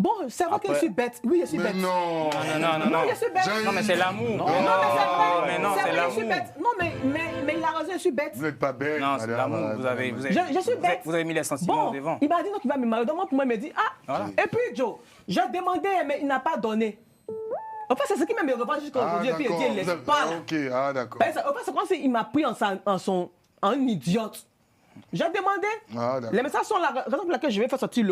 Bon, c'est vrai que je suis bête. Oui, je suis bête. Non. Non, je suis bête. Non, mais c'est l'amour. Non, mais c'est vrai. Mais non, C'est c'est vrai, je suis l'amour. bête. Non, mais il a raison, je suis bête. Vous n'êtes pas bête. Non, c'est madame. l'amour. Je suis bête. Vous avez mis les sentiments Bon, au devant. il m'a dit donc il va me marier. Donc moi, pour moi, il me dit, ah. Voilà. Et puis, Joe, j'ai demandé, mais il n'a pas donné. En fait, c'est ce qui me reproche jusqu'à aujourd'hui. Et puis, il dit, il laisse pas. Là. Ok, d'accord. En fait, c'est comme s'il m'a pris en idiote. J'ai demandé. D'accord. Les messages sont la raison pour laquelle je vais faire sortir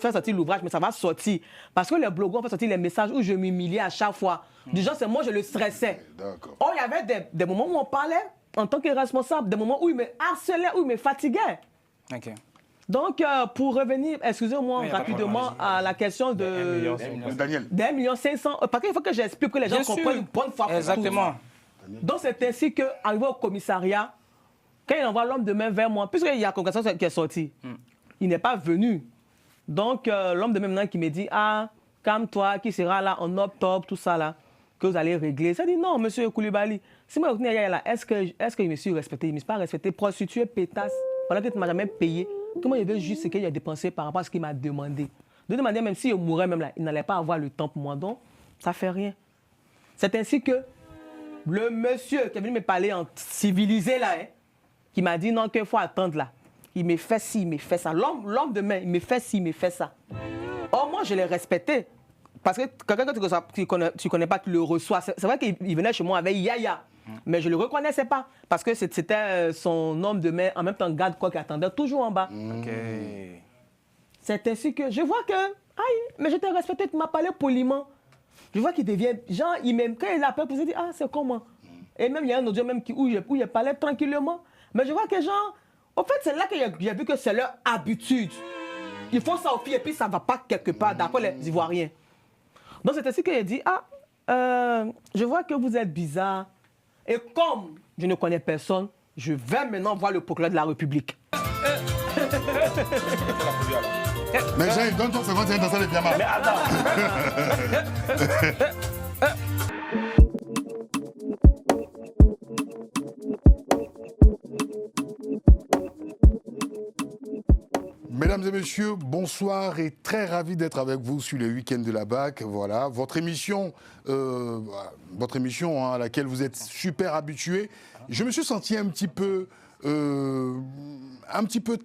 faire sortir l'ouvrage, mais ça va sortir. Parce que les blogueurs font sortir les messages où je m'humiliais à chaque fois. Du genre, c'est moi, je le stressais. D'accord. Oh, il y avait des moments où on parlait en tant que responsable, des moments où il me harcelait, où il me fatiguait. Ok. Donc, pour revenir, excusez-moi Oui, y a pas de rapidement problème. à la question de Daniel. d'1,5 million, parce qu'il faut que j'explique que les gens Bien sûr. comprennent une bonne fois pour toutes. Exactement. Donc, c'est ainsi qu'arrivé au commissariat, quand il envoie l'homme de main vers moi, puisqu'il y a congrégation qui est sortie, il n'est pas venu. Donc, l'homme de main maintenant qui me dit, ah, calme-toi, qui sera là en octobre, tout ça là, que vous allez régler. Ça dit, non, monsieur Koulibaly, si moi, est-ce que je me suis respecté? Il ne me suis pas respecté. Prostitué, pétasse, pendant que tu ne m'as jamais payé. Comment il veut juste ce qu'il a dépensé par rapport à ce qu'il m'a demandé? De demander, même s'il mourait, même là, il n'allait pas avoir le temps pour moi. Donc, ça fait rien. C'est ainsi que le monsieur qui est venu me parler en civilisé là, qui m'a dit non, qu'il faut attendre là. Il me fait ci, il me fait ça. L'homme de main, il me fait ci, il me fait ça. Or, moi, je l'ai respecté. Parce que quelqu'un que tu connais pas, tu le reçois. C'est vrai qu'il venait chez moi avec Yaya. Mais je ne le reconnaissais pas. Parce que c'était son homme de main, en même temps, garde quoi qui attendait toujours en bas. Ok. C'est ainsi que je vois que, aïe, mais je t'ai respecté, tu m'as parlé poliment. Je vois qu'il devient, genre, quand il appelle pour se dire, ah, c'est comment? Et même, il y a un audio même où il parlait tranquillement. Mais je vois que, genre, en fait, c'est là que j'ai vu que c'est leur habitude. Ils font ça aux filles et puis ça ne va pas quelque part, d'après les Ivoiriens. Donc, c'est ainsi qu'il a dit, ah, je vois que vous êtes bizarre. Et comme je ne connais personne, je vais maintenant voir le procureur de la République. Mais Jean, donne ton seconde, c'est dans ça les pyjamas. Mais attends. Mesdames et messieurs, bonsoir et très ravi d'être avec vous sur le week-end de la BAC. Voilà, votre émission à laquelle vous êtes super habitués. Je me suis senti un petit peu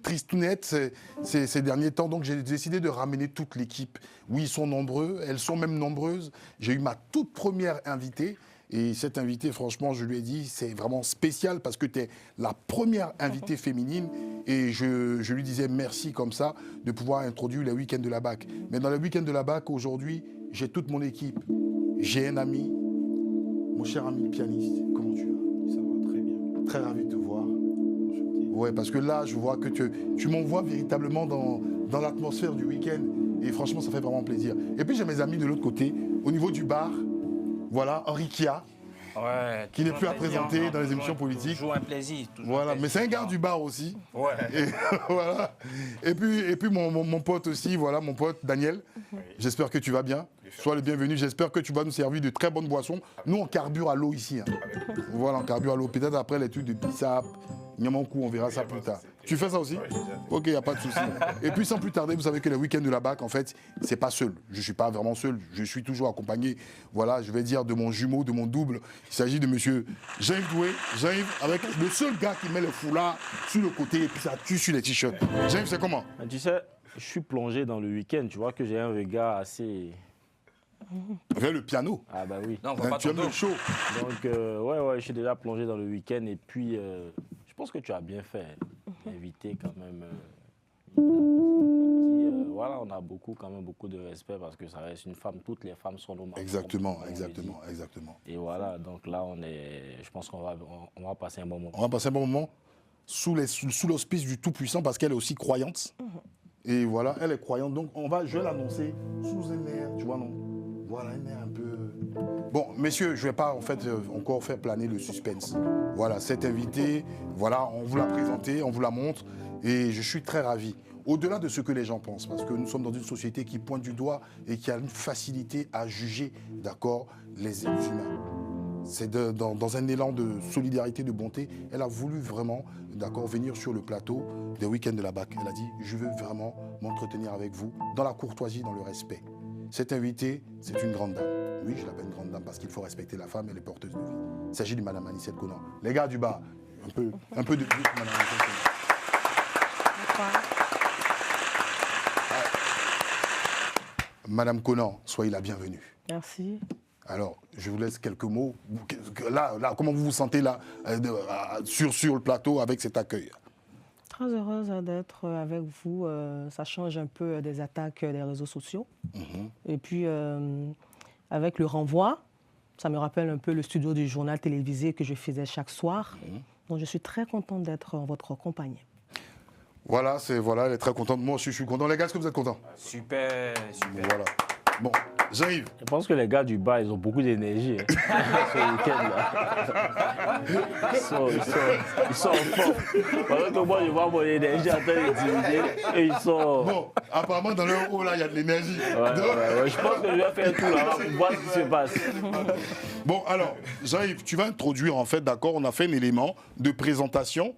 tristounette ces derniers temps, donc j'ai décidé de ramener toute l'équipe. Oui, ils sont nombreux, elles sont même nombreuses. J'ai eu ma toute première invitée. Et cette invitée, franchement, je lui ai dit, c'est vraiment spécial parce que tu es la première invitée féminine. Et je lui disais merci comme ça de pouvoir introduire les week-ends de la BAC. Mais dans les week-ends de la BAC, aujourd'hui, j'ai toute mon équipe. J'ai un ami, mon cher ami pianiste. Comment tu vas? Ça va très bien. Très ravi de te voir. Enchanté. Ouais, parce que là, je vois que tu m'envoies véritablement dans l'atmosphère du week-end. Et franchement, ça fait vraiment plaisir. Et puis, j'ai mes amis de l'autre côté, au niveau du bar. Voilà, Henri Kia, Ouais. qui n'est toujours plus à un plaisir, présenter hein. dans les émissions politiques. Toujours un plaisir. Toujours Voilà, un mais plaisir. c'est un gars du bar aussi. Ouais. Et, voilà. Et puis mon pote aussi, voilà, mon pote Daniel. J'espère que tu vas bien. Sois le bienvenu. J'espère que tu vas nous servir de très bonnes boissons. Nous, on carbure à l'eau ici. Hein. Voilà, on carbure à l'eau. Peut-être après les trucs de Bissap, Niamankou, on verra ça plus tard. Tu fais ça aussi? Ok, il n'y a pas de souci. Et puis sans plus tarder, vous savez que les week-ends de la BAC, en fait, c'est pas seul. Je ne suis pas vraiment seul. Je suis toujours accompagné, voilà, je vais dire, de mon jumeau, de mon double. Il s'agit de monsieur Jean-Yves Doué. Jean-Yves, avec le seul gars qui met le foulard sur le côté et puis ça tue sur les t-shirts. Jean-Yves, c'est comment? Tu sais, je suis plongé dans le week-end. Tu vois que j'ai un regard assez... Vers le piano. Ah bah oui. Non, on voit pas Tu aimes ton dos. le show. Donc, ouais, je suis déjà plongé dans le week-end. Et puis, je pense que tu as bien fait d'inviter quand même... voilà, on a quand même beaucoup de respect parce que ça reste une femme. Toutes les femmes sont nos mamans. Exactement, comme on le exactement, dit. exactement. Et voilà, donc là, je pense qu'on va passer un bon moment. On va passer un bon moment sous l'auspice du Tout-Puissant parce qu'elle est aussi croyante. Et voilà, elle est croyante. Donc, je vais l'annoncer sous un air, tu vois, non? Voilà, un air un peu... Bon, messieurs, je ne vais pas en fait encore faire planer le suspense. Voilà, cette invitée, voilà, on vous l'a présentée, on vous la montre. Et je suis très ravi. Au-delà de ce que les gens pensent, parce que nous sommes dans une société qui pointe du doigt et qui a une facilité à juger, d'accord, les êtres humains. c'est dans un élan de solidarité, de bonté, elle a voulu vraiment, d'accord, venir sur le plateau des week-ends de la BAC. Elle a dit, je veux vraiment m'entretenir avec vous dans la courtoisie, dans le respect. Cette invitée, c'est une grande dame. Oui, je l'appelle une grande dame parce qu'il faut respecter la femme, elle est porteuse de vie. Il s'agit de Madame Anicet Konan. Les gars du bas, un peu de plus, Madame Anicet Konan. Madame Konan, soyez la bienvenue. Merci. Alors, je vous laisse quelques mots. Là, comment vous vous sentez là, sur le plateau avec cet accueil? Très heureuse d'être avec vous. Ça change un peu des attaques des réseaux sociaux. Et puis, avec le renvoi, ça me rappelle un peu le studio du journal télévisé que je faisais chaque soir. Donc, je suis très contente d'être en votre compagnie. Voilà, elle est très contente. Moi aussi, je suis content. Les gars, est-ce que vous êtes contents? Super, super. Voilà. Bon, Jean-Yves. Je pense que les gars du bas, ils ont beaucoup d'énergie. Hein. Ce week-end-là. Ils sont en forme. Pendant que moi, je vois mon énergie en train de diminuer. Et ils sont... Bon, apparemment, dans leur haut, là, il y a de l'énergie. Ouais. Je pense que je vais faire un tour là-bas pour voir ce qui se passe. Bon, alors, Jean-Yves, tu vas introduire, en fait, d'accord, on a fait un élément de présentation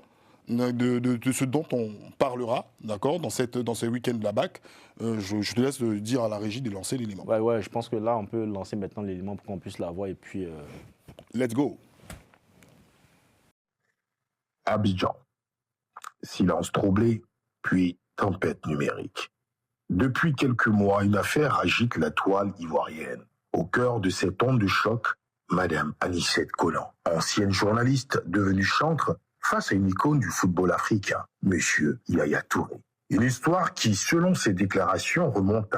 de ce dont on parlera, d'accord, dans ces week-ends de la BAC. Je te laisse dire à la régie de lancer l'élément. Ouais, je pense que là, on peut lancer maintenant l'élément pour qu'on puisse la voir et puis... Let's go. Abidjan. Silence troublé, puis tempête numérique. Depuis quelques mois, une affaire agite la toile ivoirienne. Au cœur de cette onde de choc, Madame Anicet Konan, ancienne journaliste devenue chancre, face à une icône du football africain, Monsieur Yaya Touré. Une histoire qui, selon ses déclarations, remonte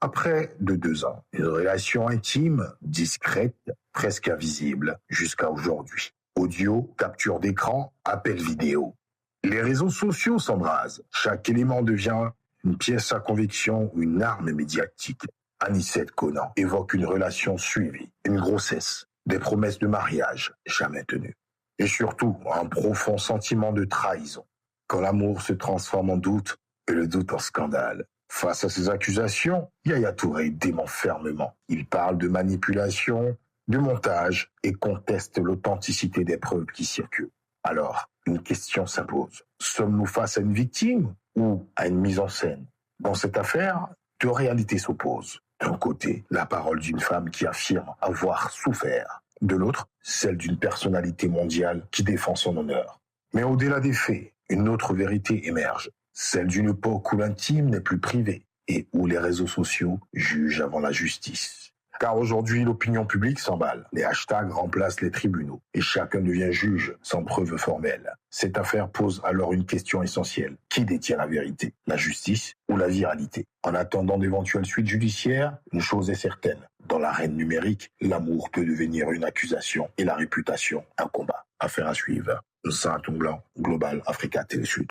à près de 2 ans. Une relation intime, discrète, presque invisible, jusqu'à aujourd'hui. Audio, capture d'écran, appel vidéo. Les réseaux sociaux s'embrasent. Chaque élément devient une pièce à conviction ou une arme médiatique. Anicet Konan évoque une relation suivie, une grossesse, des promesses de mariage jamais tenues. Et surtout, un profond sentiment de trahison, quand l'amour se transforme en doute et le doute en scandale. Face à ces accusations, Yaya Touré dément fermement. Il parle de manipulation, de montage et conteste l'authenticité des preuves qui circulent. Alors, une question s'impose. Sommes-nous face à une victime ou à une mise en scène? Dans cette affaire, deux réalités s'opposent. D'un côté, la parole d'une femme qui affirme avoir souffert. De l'autre, celle d'une personnalité mondiale qui défend son honneur. Mais au-delà des faits, une autre vérité émerge, celle d'une époque où l'intime n'est plus privé et où les réseaux sociaux jugent avant la justice. Car aujourd'hui, l'opinion publique s'emballe, les hashtags remplacent les tribunaux et chacun devient juge sans preuve formelle. Cette affaire pose alors une question essentielle. Qui détient la vérité? La justice ou la viralité? En attendant d'éventuelles suites judiciaires, une chose est certaine. Dans l'arène numérique, l'amour peut devenir une accusation et la réputation un combat. Affaire à suivre. Saint-Omblanc, Global Africa Télé-Sud.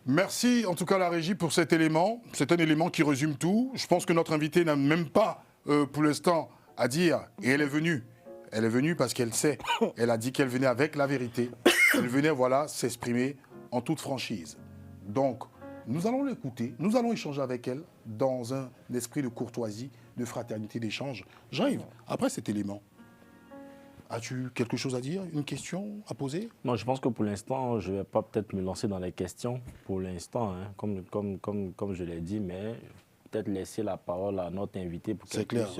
Merci en tout cas la régie pour cet élément. C'est un élément qui résume tout. Je pense que notre invité n'a même pas pour l'instant à dire. Et elle est venue. Elle est venue parce qu'elle sait. Elle a dit qu'elle venait avec la vérité. Elle venait voilà s'exprimer en toute franchise. Donc nous allons l'écouter. Nous allons échanger avec elle dans un esprit de courtoisie, de fraternité, d'échange. Jean-Yves, après cet élément, as-tu quelque chose à dire? Une question à poser? Non, je pense que pour l'instant, je ne vais pas peut-être me lancer dans les questions pour l'instant, hein, comme je l'ai dit, mais peut-être laisser la parole à notre invité pour qu'elle puisse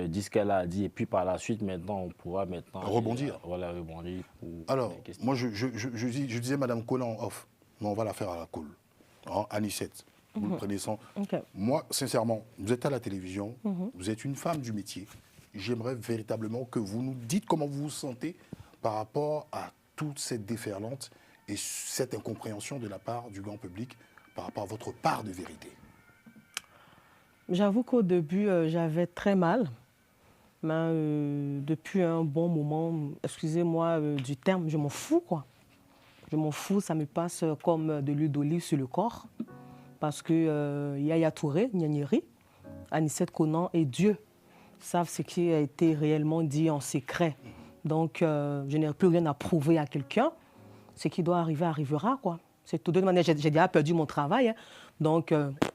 dire ce qu'elle a dit. Et puis par la suite, maintenant, on pourra rebondir. Rebondir pour alors, les questions. moi, je disais Madame Konan en off, mais on va la faire à la cool. Anicet, vous le prenez sans. Okay. Moi, sincèrement, vous êtes à la télévision, vous êtes une femme du métier. J'aimerais véritablement que vous nous dites comment vous vous sentez par rapport à toute cette déferlante et cette incompréhension de la part du grand public par rapport à votre part de vérité. J'avoue qu'au début, j'avais très mal. Mais depuis un bon moment, excusez-moi du terme, je m'en fous, quoi. Je m'en fous, ça me passe comme de l'huile d'olive sur le corps. Parce que Yaya Touré, Nianieri, Anicet Konan et Dieu savent ce qui a été réellement dit en secret. Donc, je n'ai plus rien à prouver à quelqu'un. Ce qui doit arriver arrivera, quoi. C'est tout. De toute manière, j'ai déjà perdu mon travail. Hein. Donc,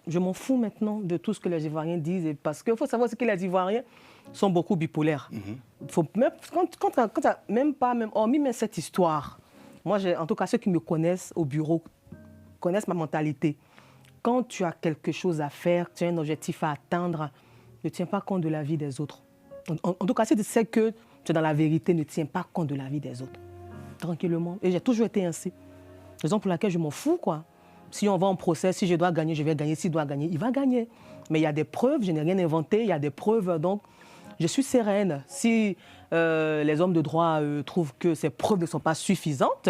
je m'en fous maintenant de tout ce que les Ivoiriens disent, parce qu'il faut savoir aussi que les Ivoiriens sont beaucoup bipolaires. Faut même, hormis cette histoire, moi, en tout cas, ceux qui me connaissent au bureau connaissent ma mentalité. Quand tu as quelque chose à faire, tu as un objectif à atteindre, ne tiens pas compte de la vie des autres. En tout cas, si tu sais que tu es dans la vérité, ne tiens pas compte de la vie des autres. Tranquillement. Et j'ai toujours été ainsi. Raison pour laquelle je m'en fous, quoi. Si on va en procès, si je dois gagner, je vais gagner. S'il doit gagner, il va gagner. Mais il y a des preuves, je n'ai rien inventé, il y a des preuves, donc je suis sereine. Si les hommes de droit trouvent que ces preuves ne sont pas suffisantes,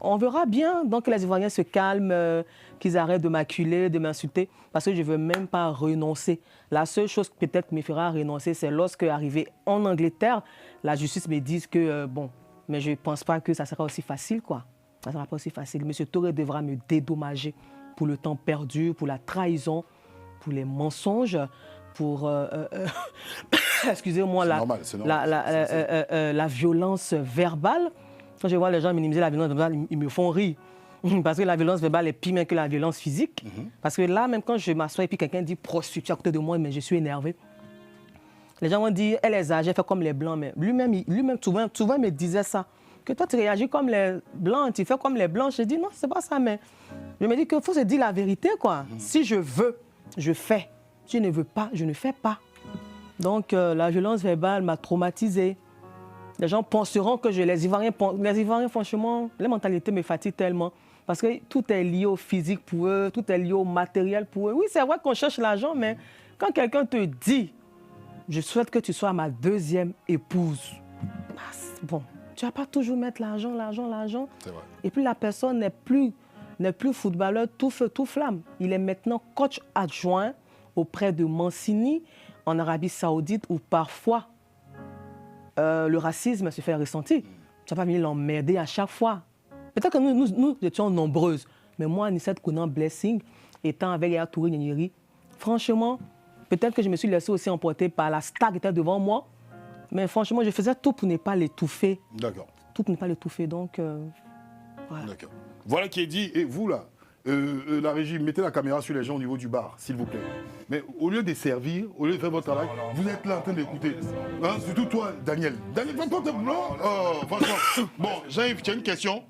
on verra bien. Donc les Ivoiriens se calment, qu'ils arrêtent de m'acculer, de m'insulter, parce que je ne veux même pas renoncer. La seule chose qui peut-être me fera renoncer, c'est lorsque, arrivé en Angleterre, la justice me dise que, bon, mais je ne pense pas que ça sera aussi facile, quoi. Ça ne sera pas aussi facile. M. Touré devra me dédommager pour le temps perdu, pour la trahison, pour les mensonges, pour, excusez-moi, la violence verbale. Quand je vois les gens minimiser la violence verbale, ils me font rire. Parce que la violence verbale est pire même que la violence physique. Parce que là, même quand je m'assois et puis quelqu'un dit prostituée à côté de moi, mais je suis énervé. Les gens vont dire, elle est âgée, elle fait comme les Blancs. Mais lui-même souvent, il me disait ça. Que toi, tu réagis comme les Blancs, tu fais comme les Blancs. Je dis, non, c'est pas ça, mais je me dis qu'il faut se dire la vérité, quoi. Si je veux, je fais. Si je ne veux pas, je ne fais pas. Donc, la violence verbale m'a traumatisée. Les gens penseront que les Ivoiriens, franchement, les mentalités me fatiguent tellement. Parce que tout est lié au physique pour eux, tout est lié au matériel pour eux. Oui, c'est vrai qu'on cherche l'argent, mais quand quelqu'un te dit, je souhaite que tu sois ma deuxième épouse, bon, tu ne vas pas toujours mettre l'argent. C'est vrai. Et puis la personne n'est plus footballeur tout feu, tout flamme. Il est maintenant coach adjoint auprès de Mancini en Arabie Saoudite, où parfois le racisme se fait ressentir. Tu vas pas venir l'emmerder à chaque fois. Peut-être que nous étions nombreuses, mais moi, Anissette Kounan Blessing, étant avec Yaya Touré Nyeri, franchement, peut-être que je me suis laissé aussi emporter par la star qui était devant moi, mais franchement, je faisais tout pour ne pas l'étouffer. D'accord. Tout pour ne pas l'étouffer, donc voilà. D'accord. Voilà qui est dit. Et vous, là, la régie, mettez la caméra sur les gens au niveau du bar, s'il vous plaît. Mais au lieu de servir, au lieu de faire votre travail, vous êtes là en train d'écouter. Hein, surtout toi, Daniel. Daniel, va pas te blanc. Oh, franchement. Bon, Jean-Yves, tu as une question?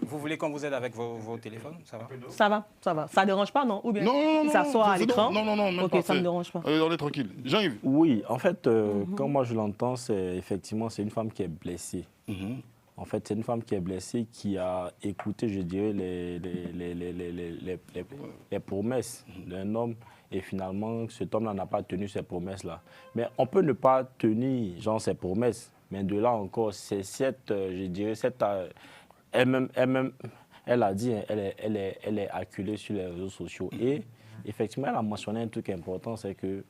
Vous voulez qu'on vous aide avec vos téléphones? Ça va? Ça va. Ça ne dérange pas, non? Ou bien Non, si ça sort à l'écran? Non, même ok, pas. ça ne me dérange pas. On est tranquille. Jean-Yves? Oui, en fait, quand moi je l'entends, c'est effectivement, c'est une femme qui est blessée. En fait, c'est une femme qui est blessée, qui a écouté, je dirais, les promesses d'un homme. Et finalement, cet homme-là n'a pas tenu ses promesses-là. Mais on peut ne pas tenir, genre, ses promesses. Mais de là encore, c'est cette, je dirais, elle-même, elle a dit, elle est acculée sur les réseaux sociaux. Et effectivement, elle a mentionné un truc important, c'est que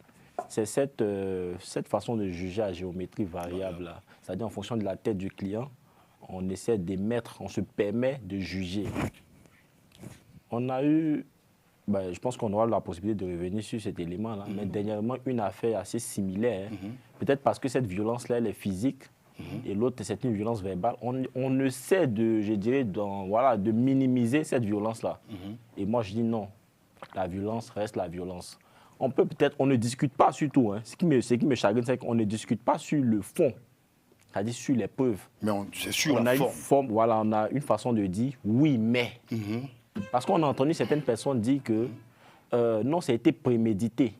c'est cette façon de juger à géométrie variable-là. C'est-à-dire en fonction de la tête du client, on essaie d'émettre, on se permet de juger. On a eu, je pense qu'on aura la possibilité de revenir sur cet élément-là, mais dernièrement, une affaire assez similaire. Peut-être parce que cette violence-là, elle est physique, et l'autre, c'est une violence verbale. On essaie de, je dirais, de minimiser cette violence-là. Et moi, je dis non. La violence reste la violence. On ne discute pas sur tout. Hein. Ce qui me chagrine, c'est qu'on ne discute pas sur le fond. C'est-à-dire sur les preuves. Mais c'est sur la forme. On a une façon de dire oui, mais. Parce qu'on a entendu certaines personnes dire que non, ça a été prémédité.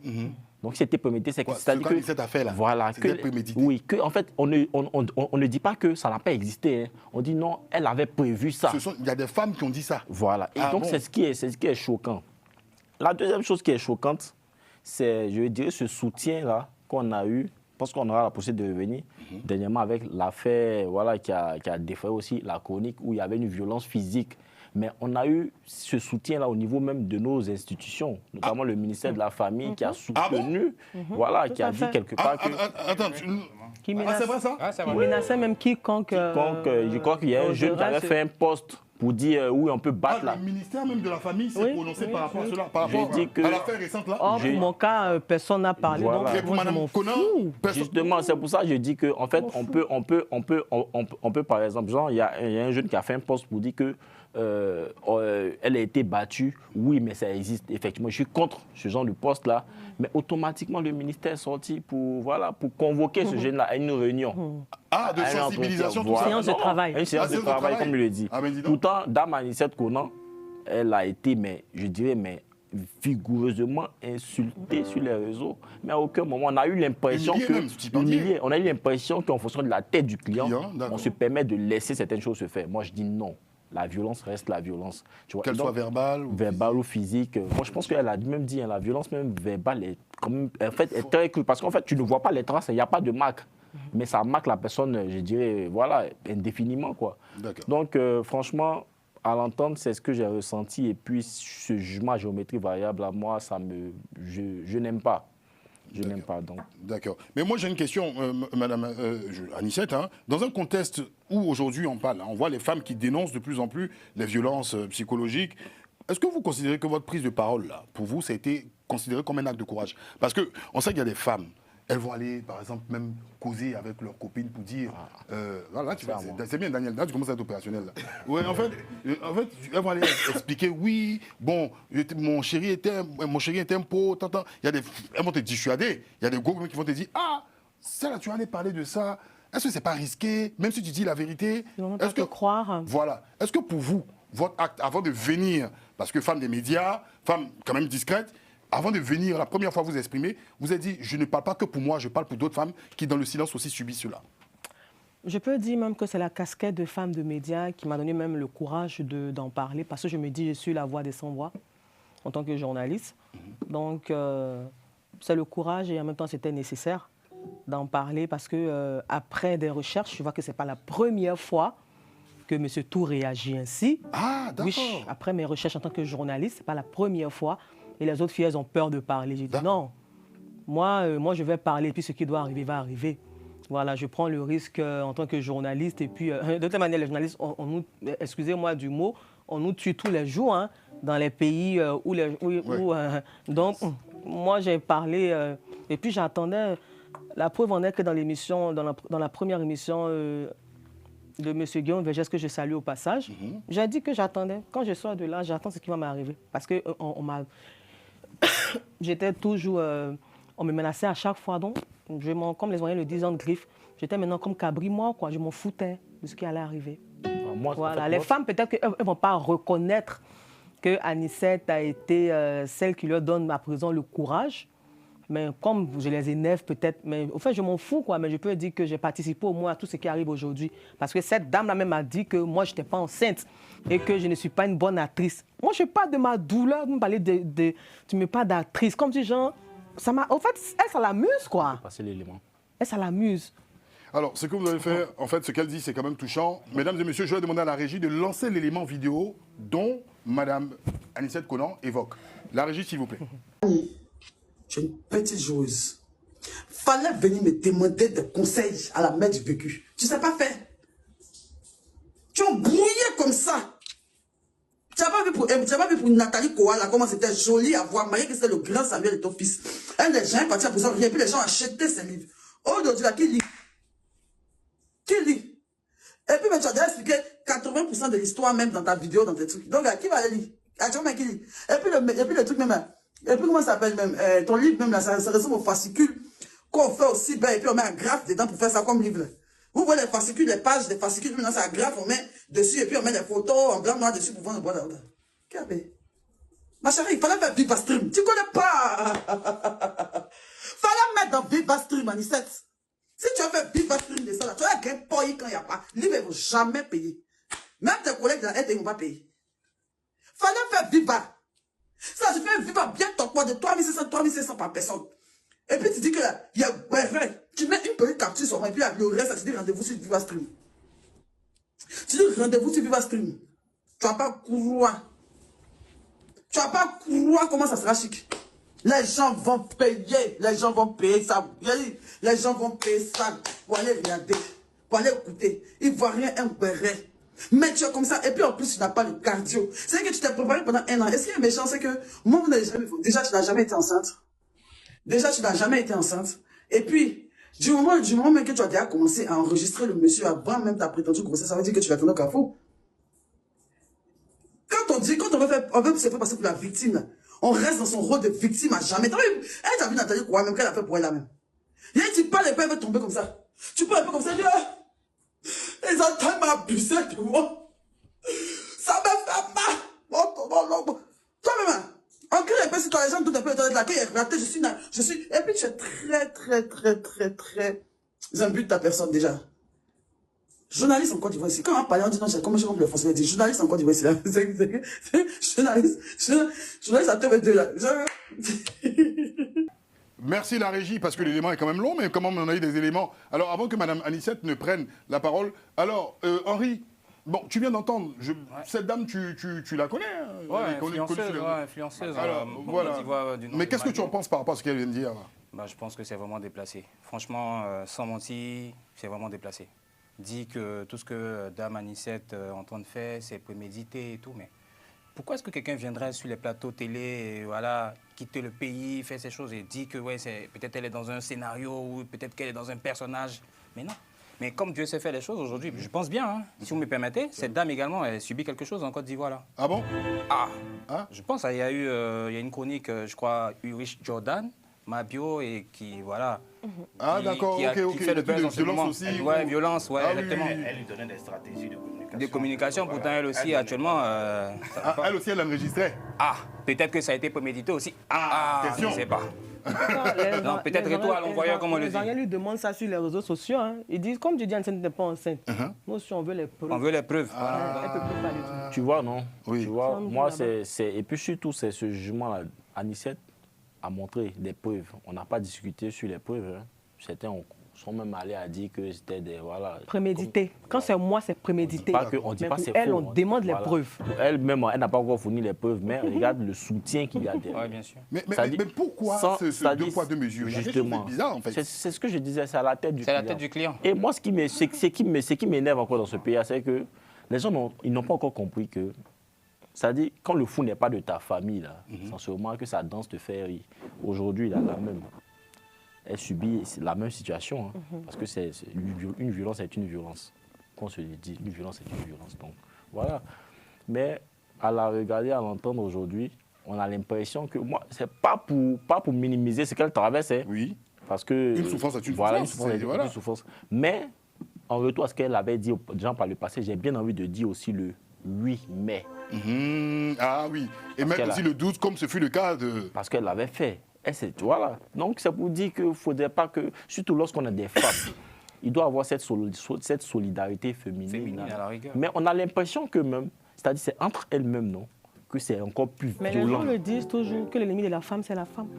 Donc, c'était prémédité, c'est-à-dire que cette affaire-là, voilà, c'était prémédité. Oui, en fait, on ne dit pas que ça n'a pas existé. Hein. On dit non, elle avait prévu ça. Il y a des femmes qui ont dit ça. Voilà. Et donc, c'est ce qui est choquant. La deuxième chose qui est choquante, c'est, je dirais, ce soutien-là qu'on a eu. Je pense qu'on aura la possibilité de revenir dernièrement avec l'affaire qui a défrayé aussi la chronique où il y avait une violence physique. Mais on a eu ce soutien-là au niveau même de nos institutions, notamment le ministère de la Famille qui a soutenu, qui a dit quelque part que... Attends, c'est vrai ça? Ah, Il menaçait même quiconque... je crois qu'il y a un jeune qui avait fait un post pour dire oui, on peut battre là. Le ministère même de la Famille s'est prononcé par rapport à cela, par rapport à l'affaire récente là. Pour mon cas, personne n'a parlé. Voilà. Donc, et pour Mme Conan, justement, c'est pour ça que je dis qu'en fait, on peut par exemple, genre, il y a un jeune qui a fait un post pour dire que elle a été battue, oui, mais ça existe. Effectivement, je suis contre ce genre de poste-là, mais automatiquement, le ministère est sorti pour, voilà, pour convoquer ce jeune-là à une réunion. Ah, de sensibilisation, tout ça. Une séance de travail. Une séance de travail, comme je le dis. Ah, ben, dis donc. Pourtant, Dame Anicette Konan, elle a été, mais je dirais, mais vigoureusement insultée sur les réseaux. Mais à aucun moment, on a eu l'impression on a eu l'impression qu'en fonction de la tête du client, on se permet de laisser certaines choses se faire. Moi, je dis non. La violence reste la violence. Qu'elle soit verbale ou physique. Moi, je pense qu'elle a même dit, la violence même verbale est, comme, en fait, est très crue. Parce qu'en fait, tu ne vois pas les traces, il n'y a pas de marque. Mais ça marque la personne, je dirais, voilà, indéfiniment, quoi. Donc, franchement, à l'entendre, c'est ce que j'ai ressenti. Et puis, ce jugement à géométrie variable, à moi, je n'aime pas. Je n'aime pas, donc. D'accord. Mais moi, j'ai une question, Madame Anicette. Hein, dans un contexte où aujourd'hui on parle, on voit les femmes qui dénoncent de plus en plus les violences psychologiques. Est-ce que vous considérez que votre prise de parole, là, pour vous, ça a été considéré comme un acte de courage? Parce qu'on sait qu'il y a des femmes, elles vont aller, par exemple, même causer avec leurs copines pour dire... voilà, c'est bien, Daniel, là, tu commences à être opérationnel. Là. Ouais, en fait, elles vont aller expliquer, oui, bon, mon chéri était un pot, elles vont te dissuader. Il y a des gros qui vont te dire, ah, ça là, tu vas aller parler de ça. Est-ce que c'est pas risqué, même si tu dis la vérité? Est-ce que croire? Voilà. Est-ce que pour vous, votre acte, avant de venir, parce que femme des médias, femme quand même discrète, avant de venir, la première fois vous exprimer, vous avez dit, je ne parle pas que pour moi, je parle pour d'autres femmes qui, dans le silence, aussi subissent cela. Je peux dire même que c'est la casquette de femme de médias qui m'a donné même le courage d'en parler, parce que je me dis, je suis la voix des sans-voix en tant que journaliste. Donc, c'est le courage et en même temps, c'était nécessaire d'en parler parce que après des recherches, je vois que ce n'est pas la première fois que M. Tou réagit ainsi. Ah, d'accord. Oui, après mes recherches en tant que journaliste, ce n'est pas la première fois. Et les autres filles, elles ont peur de parler. J'ai dit non, moi, je vais parler, et puis ce qui doit arriver va arriver. Voilà, je prends le risque en tant que journaliste. Et puis, de toute manière, les journalistes, excusez-moi du mot, on nous tue tous les jours hein, dans les pays où... donc, moi, j'ai parlé, et puis j'attendais... La preuve en est que dans l'émission, dans la première émission de M. Guillaume Vergès, que je salue au passage, j'ai dit que j'attendais. Quand je sors de là, j'attends ce qui va m'arriver. Parce que j'étais toujours... on me menaçait à chaque fois. Donc, comme les Voyants le disent en griffe, j'étais maintenant comme cabri mort, quoi. Je m'en foutais de ce qui allait arriver. Voilà. Les femmes, peut-être qu'elles ne vont pas reconnaître que Anicette a été celle qui leur donne à présent le courage. Mais comme je les énerve peut-être, mais au fait, je m'en fous, quoi. Mais je peux dire que j'ai participé au moins à tout ce qui arrive aujourd'hui. Parce que cette dame-là même a dit que moi, je n'étais pas enceinte et que je ne suis pas une bonne actrice. Moi, je parle de ma douleur, vous me parlez tu me parles d'actrice. Comme si, genre, au fait, elle, ça l'amuse, quoi. Passer l'élément. Elle, ça l'amuse. Alors, ce que vous avez fait, en fait, ce qu'elle dit, c'est quand même touchant. Mesdames et messieurs, je vais demander à la régie de lancer l'élément vidéo dont Madame Anicette Konan évoque. La régie, s'il vous plaît. Je suis une petite joueuse. Fallait venir me demander des conseils à la mère du vécu. Tu ne sais pas faire. Tu es brouillé comme ça. Tu n'as pas vu pour Nathalie Koala comment c'était joli à voir. Malgré que c'était le grand Samuel de ton fils. Un des gens est parti à pour ça. Et puis les gens achetaient ses livres. Aujourd'hui, là, qui lit? Qui lit? Et puis, tu as déjà expliqué 80% de l'histoire même dans ta vidéo, dans tes trucs. Donc, qui va aller lire? Actuellement, qui lit? Et puis le truc même. Et puis, comment ça s'appelle même? Ton livre même, là, ça ressemble au fascicule qu'on fait aussi, ben, et puis on met un graphe dedans pour faire ça comme livre. Vous voyez les fascicules, les pages des fascicules, maintenant, c'est un graphe, on met dessus, et puis on met des photos en blanc, noir dessus pour vendre le bois d'ordre. Qu'est-ce ma chérie, il fallait faire Viva Stream. Tu connais pas? Fallait mettre dans Viva Stream, Anicette. Si tu as fait Viva Stream de ça, là, tu vas gagner payer quand il n'y a pas. Livre, ils ne vont jamais payer. Même tes collègues de la aide, ils ne vont pas payer. Fallait faire Viva. Ça, je fais vivre bien ton poids de 3500 par personne. Et puis tu dis que là, il y a tu mets une petite capture sur moi, et puis le reste, tu dis rendez-vous sur Viva Stream. Tu dis rendez-vous sur Viva Stream. Tu vas pas croire. Tu vas pas croire comment ça sera chic. Les gens vont payer. Les gens vont payer ça. Les gens vont payer ça pour aller regarder, pour aller écouter. Ils ne voient rien, un béret. Mais tu es comme ça, et puis en plus tu n'as pas le cardio. C'est que tu t'es préparé pendant 1 an. Est-ce qu'il y a méchant, c'est que moi, déjà tu n'as jamais été enceinte. Déjà tu n'as jamais été enceinte. Et puis, du moment même que tu as déjà commencé à enregistrer le monsieur avant même ta prétendue grossesse, ça veut dire que tu vas tourner au carrefour. on veut se faire passer pour la victime, là. On reste dans son rôle de victime à jamais. Elle t'a vu Nathalie quoi, même qu'elle a fait pour elle, là, même. Et tu parles et puis elle veut tomber comme ça. Tu parles un peu comme ça, tu dis, les enfants m'abusé de moi. Ça me fait mal. Toi-même, on crie un peu sur toi, les gens tout un peu de la queue, je suis, et puis tu es très imbu de ta personne déjà. Journaliste en Côte d'Ivoire ici. Quand on parle, on dit non, c'est comme je le français dit. Journaliste en Côte d'Ivoire ici. Journaliste à TV2 là. Merci la régie, parce que l'élément est quand même long, mais comment on a eu des éléments. Alors, avant que Mme Anicette ne prenne la parole, alors, Henri, bon, tu viens d'entendre, cette dame, tu la connais hein, Oui, influenceuse. Alors, voilà. Mais qu'est-ce que tu en penses par rapport à ce qu'elle vient de dire là? Bah, je pense que c'est vraiment déplacé. Franchement, sans mentir, c'est vraiment déplacé. Dit que tout ce que Dame Anicette est en train de faire, c'est prémédité et tout, mais pourquoi est-ce que quelqu'un viendrait sur les plateaux télé et voilà, quitter le pays, faire ces choses et dire que ouais, peut-être elle est dans un scénario ou peut-être qu'elle est dans un personnage? Mais non. Mais comme Dieu sait faire les choses aujourd'hui, je pense bien, hein, si vous me permettez, cette dame également, elle subit quelque chose en Côte d'Ivoire là. Ah bon? Ah, hein? Je pense qu'il y a eu il y a une chronique, je crois, Ulrich Jordan, Mabio, et qui, voilà... Ah d'accord, ok. Qui fait le buzz en ce moment. Aussi. Ouais, violence, ouais, Ah, exactement. oui. Elle lui donnait des stratégies de communication. De communication, pourtant elle aussi, actuellement... Elle aussi, elle l'enregistrait. Ah, peut-être que ça a été prémédité aussi. question. Je ne sais pas. Non, peut-être retour à l'envoyeur, comme on le dit. Les Ariens lui demandent ça sur les réseaux sociaux. Hein. Ils disent, comme tu dis, Anicette n'est pas enceinte. Nous aussi, on veut les preuves. On veut les preuves. Elle peut plus parler du tout. Tu vois, non? Oui. Tu vois, moi, et puis surtout, c'est ce jugement-là. Anicette a montré des preuves. On n'a pas discuté sur les preuves. Hein. Certains sont même allés à dire que c'était des... Voilà, prémédité. Quand c'est moi, c'est prémédité. On ne dit pas mais c'est pour elle, faux. on demande les preuves. Elle-même, elle n'a pas encore fourni les preuves, mais regarde le soutien qu'il y a derrière. Oui, bien sûr. Mais pourquoi ce deux poids, deux mesures? Justement. C'est bizarre, en fait. C'est ce que je disais, c'est à la tête du client. C'est la tête du client. Et moi, ce qui m'énerve encore dans ce pays, c'est que les gens n'ont pas encore compris que... C'est-à-dire, quand le fou n'est pas de ta famille, là, c'est sûrement que sa danse te fait rire. Aujourd'hui, il a la même. Elle subit la même situation. Hein, parce que une violence est une violence. Qu'on se le dit, une violence est une violence. Donc, voilà. Mais à la regarder, à l'entendre aujourd'hui, on a l'impression que... Moi, c'est pas pour minimiser ce qu'elle traverse. Hein, oui. Parce que... Une souffrance est une voilà, souffrance. Une souffrance. Mais, en retour à ce qu'elle avait dit aux gens par le passé, j'ai bien envie de dire aussi le 8 mai. Ah oui. Et même aussi le 12, comme ce fut le cas de... Parce qu'elle l'avait fait. Voilà. Donc, c'est pour dire qu'il ne faudrait pas que, surtout lorsqu'on a des femmes, il doit y avoir cette solidarité féminine. À la rigueur. Mais on a l'impression que même, c'est-à-dire c'est entre elles-mêmes, non, que c'est encore plus mais les violent. gens le disent toujours que l'ennemi de la femme, c'est la femme.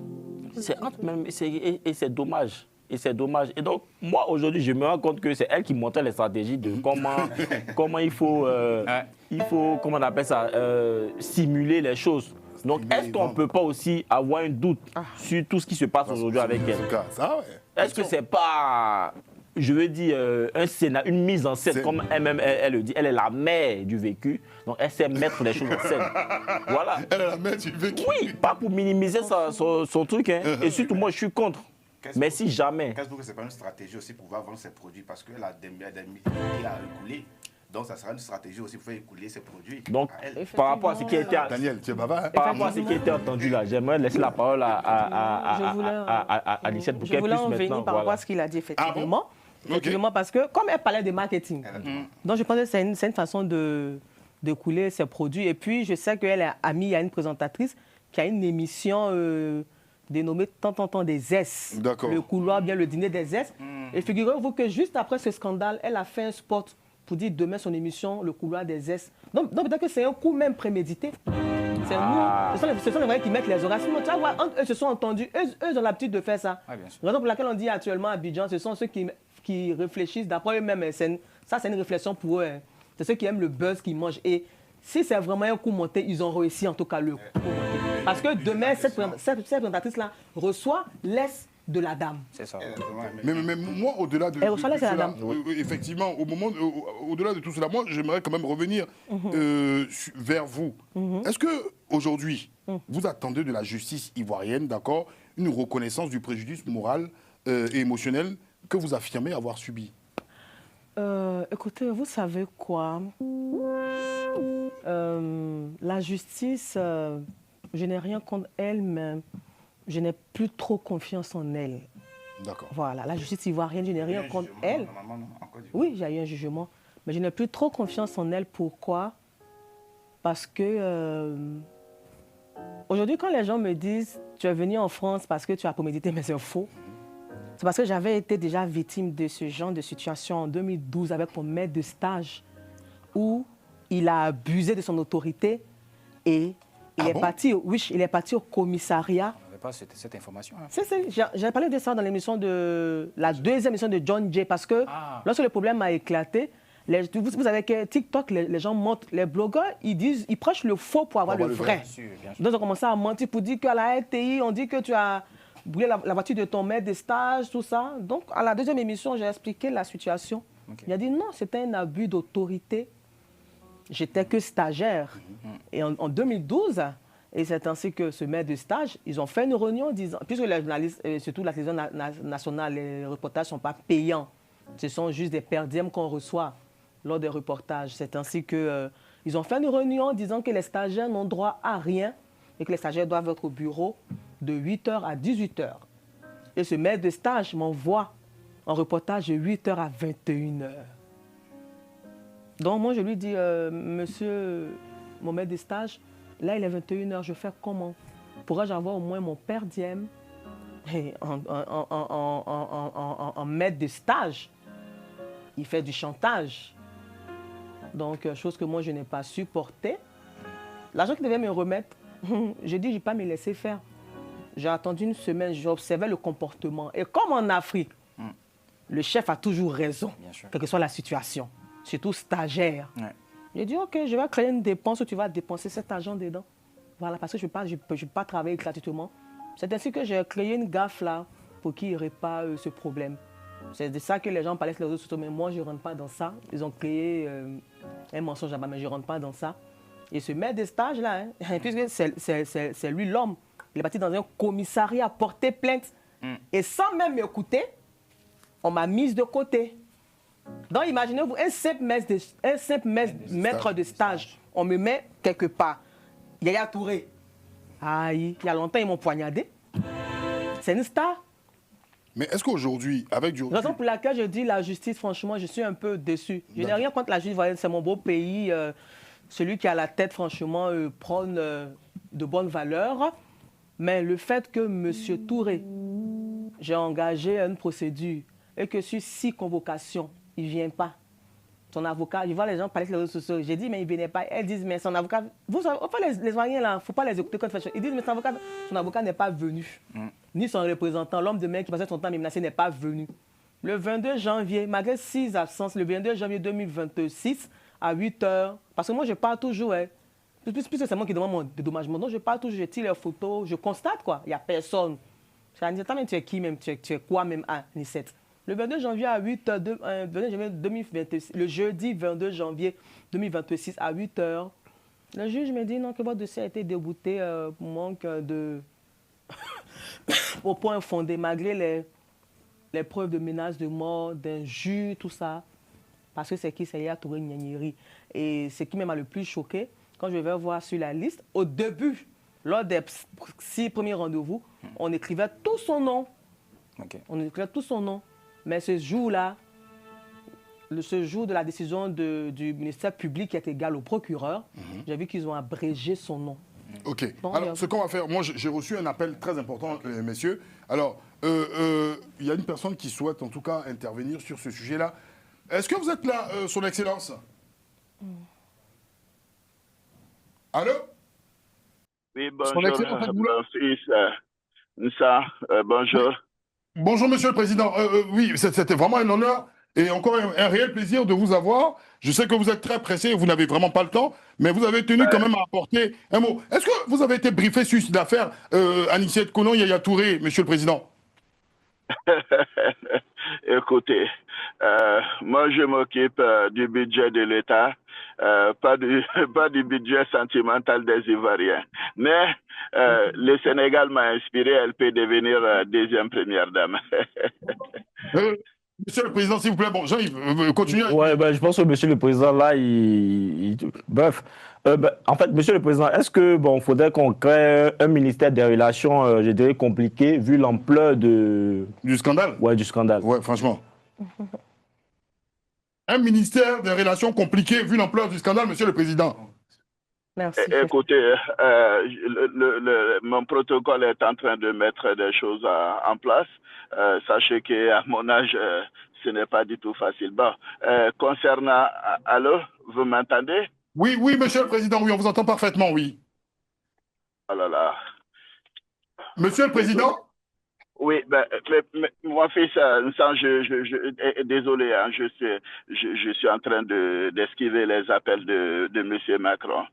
C'est entre mêmes, et c'est dommage. Et c'est dommage. Et donc, moi, aujourd'hui, je me rends compte que c'est elle qui montrait les stratégies de comment il faut, comment on appelle ça, simuler les choses. Donc, est-ce qu'on ne peut pas aussi avoir un doute sur tout ce qui se passe aujourd'hui avec elle? Est-ce que c'est pas, je veux dire, une mise en scène, comme elle-même elle le dit, elle est la mère du vécu, donc elle sait mettre les choses en scène. Voilà. Elle est la mère du vécu. Oui, pas pour minimiser son truc, hein. Et surtout, moi, je suis contre. Mais si jamais... Qu'est-ce que ce n'est pas une stratégie aussi pour pouvoir vendre ses produits? Parce qu'elle a des milliers à écouler. Donc, ça sera une stratégie aussi pour faire écouler ses produits. Donc, par rapport à ce qui a été... Daniel, tu es bavard. Par rapport à ce qui a été entendu là, j'aimerais laisser la parole à Anicette pour qu'elle puisse maintenant... Je voulais en venir par rapport à ce qu'il a dit, effectivement. Effectivement, parce que comme elle parlait de marketing, donc je pense que c'est une façon de couler ses produits. Et puis, je sais qu'elle est amie à une présentatrice qui a une émission... dénommé tant des S. Le couloir, bien le dîner des S. Et figurez-vous que juste après ce scandale, elle a fait un spot pour dire demain son émission, le couloir des S. Donc peut-être que c'est un coup même prémédité. C'est nous, ce sont les voyants qui mettent les horaires. Sinon, tu vois, eux se sont entendus, eux ont l'habitude de faire ça. La raison pour laquelle on dit actuellement à Abidjan, ce sont ceux qui réfléchissent d'après eux-mêmes. Ça, c'est une réflexion pour eux. Hein. C'est ceux qui aiment le buzz, qui mangent. Et si c'est vraiment un coup monté, ils ont réussi en tout cas le coup monté. Parce que demain, cette présentatrice-là reçoit l'aise de la dame. C'est ça. Mais moi, au-delà de, elle reçoit l'aise de la dame. Effectivement, au-delà de tout cela, moi, j'aimerais quand même revenir vers vous. Est-ce qu'aujourd'hui, vous attendez de la justice ivoirienne, d'accord, une reconnaissance du préjudice moral et émotionnel que vous affirmez avoir subi? Écoutez, vous savez quoi? La justice, je n'ai rien contre elle, mais je n'ai plus trop confiance en elle. D'accord. Voilà, la justice ivoirienne, je n'ai rien contre elle. Oui, j'ai eu un jugement, mais je n'ai plus trop confiance en elle. Pourquoi? Parce que aujourd'hui, quand les gens me disent « tu es venu en France parce que tu as prémédité mes infos », c'est parce que j'avais été déjà victime de ce genre de situation en 2012 avec mon maître de stage où il a abusé de son autorité et il est parti au commissariat. On n'avait pas cette information. Hein. J'ai parlé de ça dans l'émission de la deuxième émission de John Jay parce que lorsque le problème a éclaté, vous savez que TikTok, les gens mentent, les blogueurs, ils prêchent le faux pour avoir le vrai. Bien sûr. Donc ils ont commencé à mentir pour dire qu'à la RTI, on dit que tu as brûlé la voiture de ton maître de stage, tout ça. Donc à la deuxième émission, j'ai expliqué la situation. Okay. Il a dit non, c'était un abus d'autorité. J'étais que stagiaire. Et en 2012, et c'est ainsi que ce maître de stage, ils ont fait une réunion disant, puisque les journalistes, surtout la télévision nationale, les reportages ne sont pas payants. Ce sont juste des perdièmes qu'on reçoit lors des reportages. C'est ainsi qu'ils ont fait une réunion disant que les stagiaires n'ont droit à rien et que les stagiaires doivent être au bureau de 8h à 18h. Et ce maître de stage m'envoie un reportage de 8h à 21h. Donc moi, je lui dis, monsieur, mon maître de stage, là, il est 21h, je fais comment? Pourrais-je avoir au moins mon per diem en maître de stage? Il fait du chantage. Donc, chose que moi, je n'ai pas supporté. L'argent qu'il devait me remettre, j'ai dit, je n'ai pas me laisser faire. J'ai attendu une semaine, j'observais le comportement. Et comme en Afrique, le chef a toujours raison, quelle que soit la situation. Surtout stagiaire. Ouais. J'ai dit, OK, je vais créer une dépense où tu vas dépenser cet argent dedans. Voilà, parce que je ne peux pas travailler gratuitement. C'est ainsi que j'ai créé une gaffe là pour qu'il n'y aurait pas ce problème. C'est de ça que les gens parlaient sur les réseaux sociaux, mais moi, je ne rentre pas dans ça. Ils ont créé un mensonge là-bas, mais je ne rentre pas dans ça. Et ce maître de stage là, puisque c'est lui l'homme, il est parti dans un commissariat porter plainte. Et sans même m'écouter, on m'a mise de côté. Donc, imaginez-vous, un simple maître de stage, on me met quelque part. Yaya Touré. Aïe, il y a longtemps, ils m'ont poignardé. C'est une star. Mais est-ce qu'aujourd'hui, avec du... La raison pour laquelle je dis la justice, franchement, je suis un peu déçu. Je n'ai rien contre la justice, c'est mon beau pays. Celui qui a la tête, franchement, prône de bonnes valeurs. Mais le fait que M. Touré, j'ai engagé une procédure et que sur 6 convocations, il ne vient pas. Son avocat, je vois les gens parler sur les réseaux sociaux. J'ai dit, mais il ne venait pas. Elles disent, mais son avocat... Vous savez, enfin, les Ivoiriens, là, il ne faut pas les écouter quand ils font... Ils disent, mais son avocat n'est pas venu. Ni son représentant, l'homme de main qui passait son temps à me menacer, n'est pas venu. Le 22 janvier, malgré 6 absences, le 22 janvier 2026, à 8h, parce que moi, je pars toujours, puisque c'est moi qui demande mon dédommagement, donc je pars toujours, je tire les photos, je constate, quoi. Il n'y a personne. Je dis, attends, mais tu es qui même? Tu es quoi même à Nicette? Le 22 janvier à 8h, le jeudi 22 janvier 2026 à 8h, le juge me dit non, que votre dossier a été débouté pour manque de... au point fondé, malgré les preuves de menaces de mort, d'injures, tout ça. Parce que c'est qui? C'est Yaya Touré Nyanyeri. Et ce qui m'a le plus choqué, quand je vais voir sur la liste, au début, lors des 6 premiers rendez-vous, on écrivait tout son nom. Okay. On écrivait tout son nom. Mais ce jour-là, ce jour de la décision du ministère public qui est égal au procureur, j'ai vu qu'ils ont abrégé son nom. OK. Donc, alors, ce qu'on va faire, moi, j'ai reçu un appel très important, messieurs. Alors, il y a une personne qui souhaite, en tout cas, intervenir sur ce sujet-là. Est-ce que vous êtes là, Son Excellence? Allô? Oui, bonjour, mon fils. Nissa, bonjour. Bonjour, Monsieur le Président. Oui, c'était vraiment un honneur et encore un réel plaisir de vous avoir. Je sais que vous êtes très pressé, vous n'avez vraiment pas le temps, mais vous avez tenu quand même à apporter un mot. Est-ce que vous avez été briefé sur cette affaire Anicet Konan, Yaya Touré, Monsieur le Président? Écoutez, moi je m'occupe du budget de l'État, pas du budget sentimental des Ivoiriens. Mais le Sénégal m'a inspiré, elle peut devenir deuxième première dame. Monsieur le Président, s'il vous plaît, bon, Jean-Yves, continuez. Ouais, ben, je pense que Monsieur le Président, là, bref. En fait, Monsieur le Président, est-ce que bon, faudrait qu'on crée un ministère des Relations, je dirais, compliqué, vu l'ampleur du scandale? Ouais, du scandale. Ouais, franchement. Un ministère des Relations compliqué, vu l'ampleur du scandale, Monsieur le Président. Merci. Écoutez, mon protocole est en train de mettre des choses en place. Sachez qu'à mon âge, ce n'est pas du tout facile. Bon, concernant... Allô, vous m'entendez? Oui, oui, Monsieur le Président, oui, on vous entend parfaitement, oui. Oh là là. Monsieur le Président? Oui, mais mon fils, désolé, hein, je suis en train d'esquiver les appels de Monsieur Macron.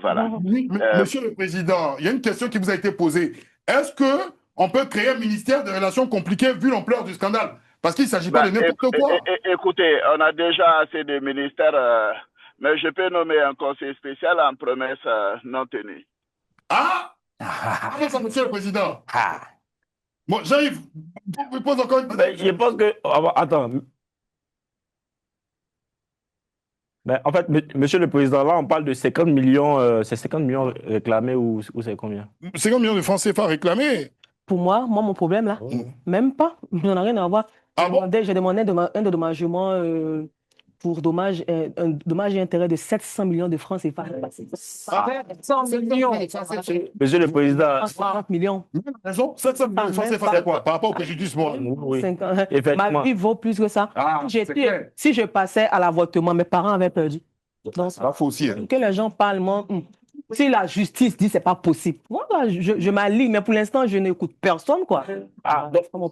Voilà. Oui, Monsieur le Président, il y a une question qui vous a été posée. Est-ce qu'on peut créer un ministère des Relations compliquées vu l'ampleur du scandale? Parce qu'il ne s'agit pas de n'importe quoi. Écoutez, on a déjà assez de ministères, mais je peux nommer un conseil spécial en promesse non tenue. Ah, ça, Monsieur le Président. Bon, Jean-Yves, vous pose encore une question. Je pense que... Attends. Ben, en fait, Monsieur le Président, là, on parle de 50 millions. C'est 50 millions réclamés ou c'est combien? 50 millions de francs CFA réclamés. Pour moi, mon problème, là, même pas. Je n'en ai rien à voir. J'ai demandé un dédommagement pour dommage et intérêt de 700 millions de francs CFA. 100 millions. Monsieur le Président. 50 millions. Raison, 700 millions de francs CFA, c'est quoi? Par rapport au préjudice, moi. Oui. Ma vie vaut plus que ça. Si je passais à l'avortement, mes parents avaient perdu. Donc, ça faut aussi. Hein. Que les gens parlent, moi. Si la justice dit que ce n'est pas possible, moi, je m'allie, mais pour l'instant, je n'écoute personne, quoi.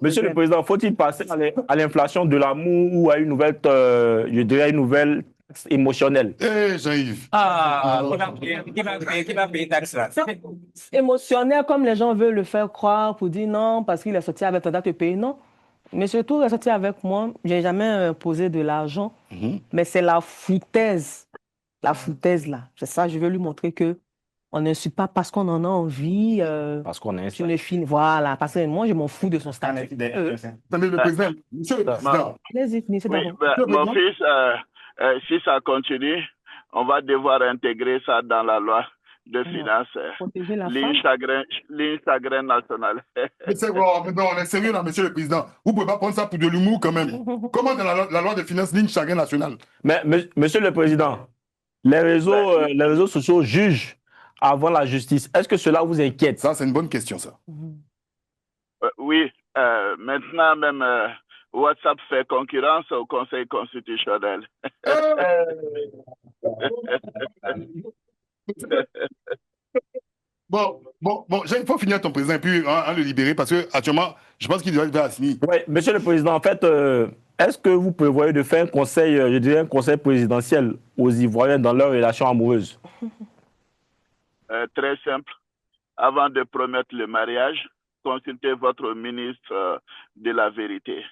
Monsieur le Président, faut-il passer à l'inflation de l'amour ou à une nouvelle, je dirais, une nouvelle taxe émotionnelle? Jean-Yves. Qui va payer taxe là? Émotionnel, comme les gens veulent le faire croire pour dire non, parce qu'il est sorti avec tendance de payer, non. Mais surtout, il est sorti avec moi, je n'ai jamais posé de l'argent, mais c'est la foutaise. La foutaise, là. C'est ça, je veux lui montrer que on n'insulte pas parce qu'on en a envie. Parce qu'on est sur les films. Voilà, parce que moi, je m'en fous de son statut. Attendez, le Président. Monsieur le Président. Mon fils, si ça continue, on va devoir intégrer ça dans la loi de finances. Ligne chagrin national. Mais c'est bon, mais non, on est sérieux là, Monsieur le Président. Vous ne pouvez pas prendre ça pour de l'humour quand même. Comment dans la loi de finances, ligne chagrin national? Mais, Monsieur le Président, les réseaux sociaux jugent avant la justice. Est-ce que cela vous inquiète? Ça, c'est une bonne question, ça. Oui. Maintenant, même WhatsApp fait concurrence au Conseil constitutionnel. Bon, il faut finir ton président et puis le libérer parce que actuellement, je pense qu'il doit signer. Oui, Monsieur le Président, en fait, est-ce que vous prévoyez de faire un conseil, je dirais un conseil présidentiel aux Ivoiriens dans leurs relations amoureuses? Très simple. Avant de promettre le mariage, consultez votre ministre de la vérité.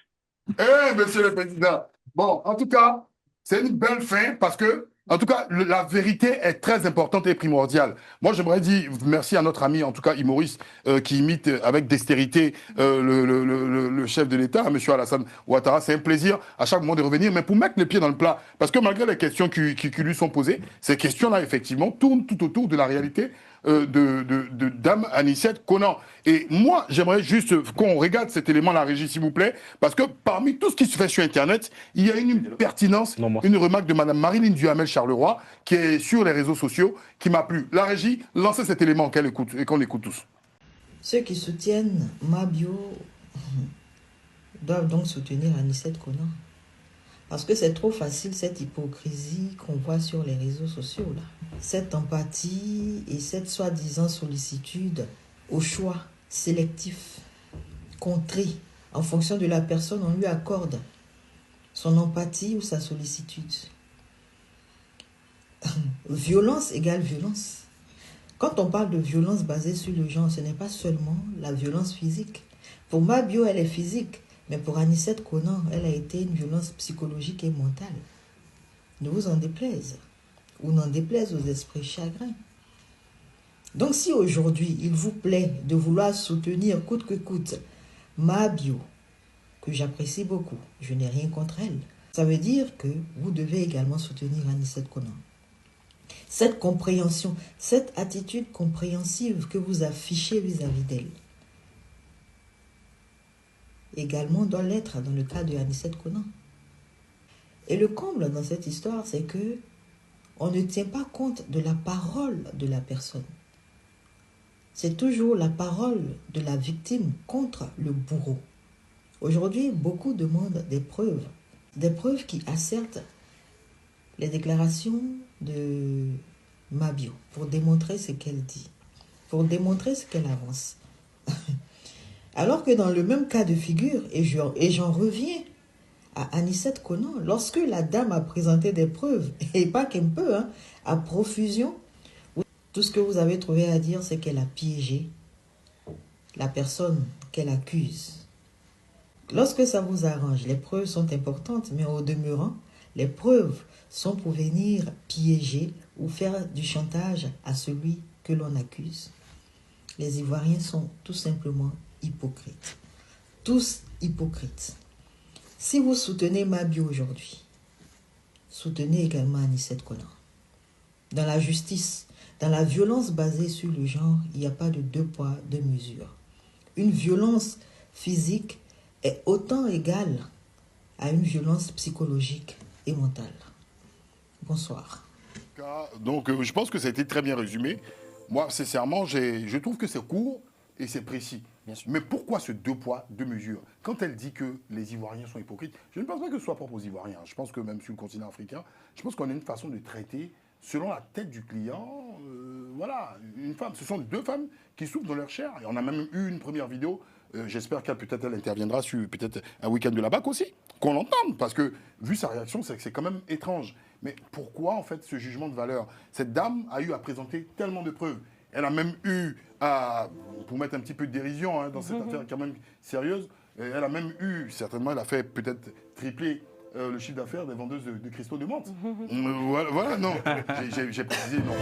Monsieur le Président. Bon, en tout cas, c'est une belle fin parce que, en tout cas, la vérité est très importante et primordiale. Moi, j'aimerais dire merci à notre ami, en tout cas, Imoris, qui imite avec dextérité le chef de l'État, M. Alassane Ouattara. C'est un plaisir à chaque moment de revenir, mais pour mettre les pieds dans le plat. Parce que malgré les questions qui lui sont posées, ces questions-là, effectivement, tournent tout autour de la réalité de Dame Anicette Konan. Et moi, j'aimerais juste qu'on regarde cet élément, la régie, s'il vous plaît, parce que parmi tout ce qui se fait sur Internet, il y a une pertinence, une remarque de Mme Marilyn Duhamel-Charleroi, qui est sur les réseaux sociaux, qui m'a plu. La régie, lancez cet élément qu'elle écoute et qu'on écoute tous. Ceux qui soutiennent Mabio doivent donc soutenir Anicette Konan. Parce que c'est trop facile, cette hypocrisie qu'on voit sur les réseaux sociaux, là. Cette empathie et cette soi-disant sollicitude au choix sélectif, contré, en fonction de la personne, on lui accorde son empathie ou sa sollicitude. Violence égale violence. Quand on parle de violence basée sur le genre, ce n'est pas seulement la violence physique. Pour Mabio, elle est physique. Mais pour Anicette Konan, elle a été une violence psychologique et mentale. Ne vous en déplaise. Ou n'en déplaise aux esprits chagrins. Donc si aujourd'hui, il vous plaît de vouloir soutenir coûte que coûte Mabio, que j'apprécie beaucoup. Je n'ai rien contre elle. Ça veut dire que vous devez également soutenir Anicet Konan. Cette compréhension, cette attitude compréhensive que vous affichez vis-à-vis d'elle, également doit l'être dans le cas de Anicet Konan. Et le comble dans cette histoire, c'est que on ne tient pas compte de la parole de la personne. C'est toujours la parole de la victime contre le bourreau. Aujourd'hui, beaucoup demandent des preuves qui assertent les déclarations de Mabio pour démontrer ce qu'elle dit, pour démontrer ce qu'elle avance. Alors que dans le même cas de figure, et j'en reviens à Anicet Konan, lorsque la dame a présenté des preuves, et pas qu'un peu, à profusion, tout ce que vous avez trouvé à dire, c'est qu'elle a piégé la personne qu'elle accuse. Lorsque ça vous arrange, les preuves sont importantes, mais au demeurant, les preuves sont pour venir piéger ou faire du chantage à celui que l'on accuse. Les Ivoiriens sont tout simplement hypocrites. Tous hypocrites. Si vous soutenez Mabio aujourd'hui, soutenez également Anicet Konan. Dans la justice, dans la violence basée sur le genre, il n'y a pas de 2 poids, 2 mesures. Une violence physique est autant égale à une violence psychologique et mentale. Bonsoir. Donc, je pense que ça a été très bien résumé. Moi, sincèrement, je trouve que c'est court et c'est précis. Mais pourquoi ce 2 poids, 2 mesures? Quand elle dit que les Ivoiriens sont hypocrites, je ne pense pas que ce soit propre aux Ivoiriens. Je pense que même sur le continent africain, je pense qu'on a une façon de traiter selon la tête du client. Voilà, une femme. Ce sont 2 femmes qui souffrent dans leur chair. Et on a même eu une première vidéo. J'espère qu'elle peut-être elle interviendra sur peut-être un week-end de la BAC aussi, qu'on l'entende. Parce que vu sa réaction, c'est que c'est quand même étrange. Mais pourquoi en fait ce jugement de valeur? Cette dame a eu à présenter tellement de preuves. Elle a même eu, pour mettre un petit peu de dérision dans cette affaire quand même sérieuse, elle a même eu, certainement, elle a fait peut-être tripler le chiffre d'affaires des vendeuses de cristaux de menthe. Voilà, non. J'ai précisé, non.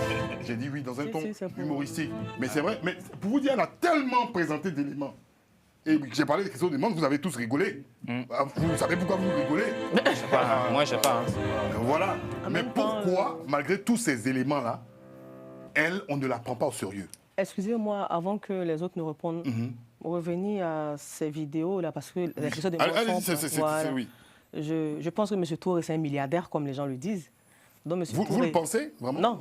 J'ai dit oui dans un ton humoristique. Mais c'est vrai, mais pour vous dire, elle a tellement présenté d'éléments. Et j'ai parlé des cristaux de menthe, vous avez tous rigolé. Vous savez pourquoi vous rigolez? Moi, je sais pas. Voilà. Mais pourquoi, malgré tous ces éléments-là, elle, on ne la prend pas au sérieux? Excusez-moi, avant que les autres nous répondent, revenir à ces vidéos-là, parce que les cristaux de menthe oui. Je pense que M. Touré, c'est un milliardaire, comme les gens le disent. Donc, vous le pensez, vraiment? Non.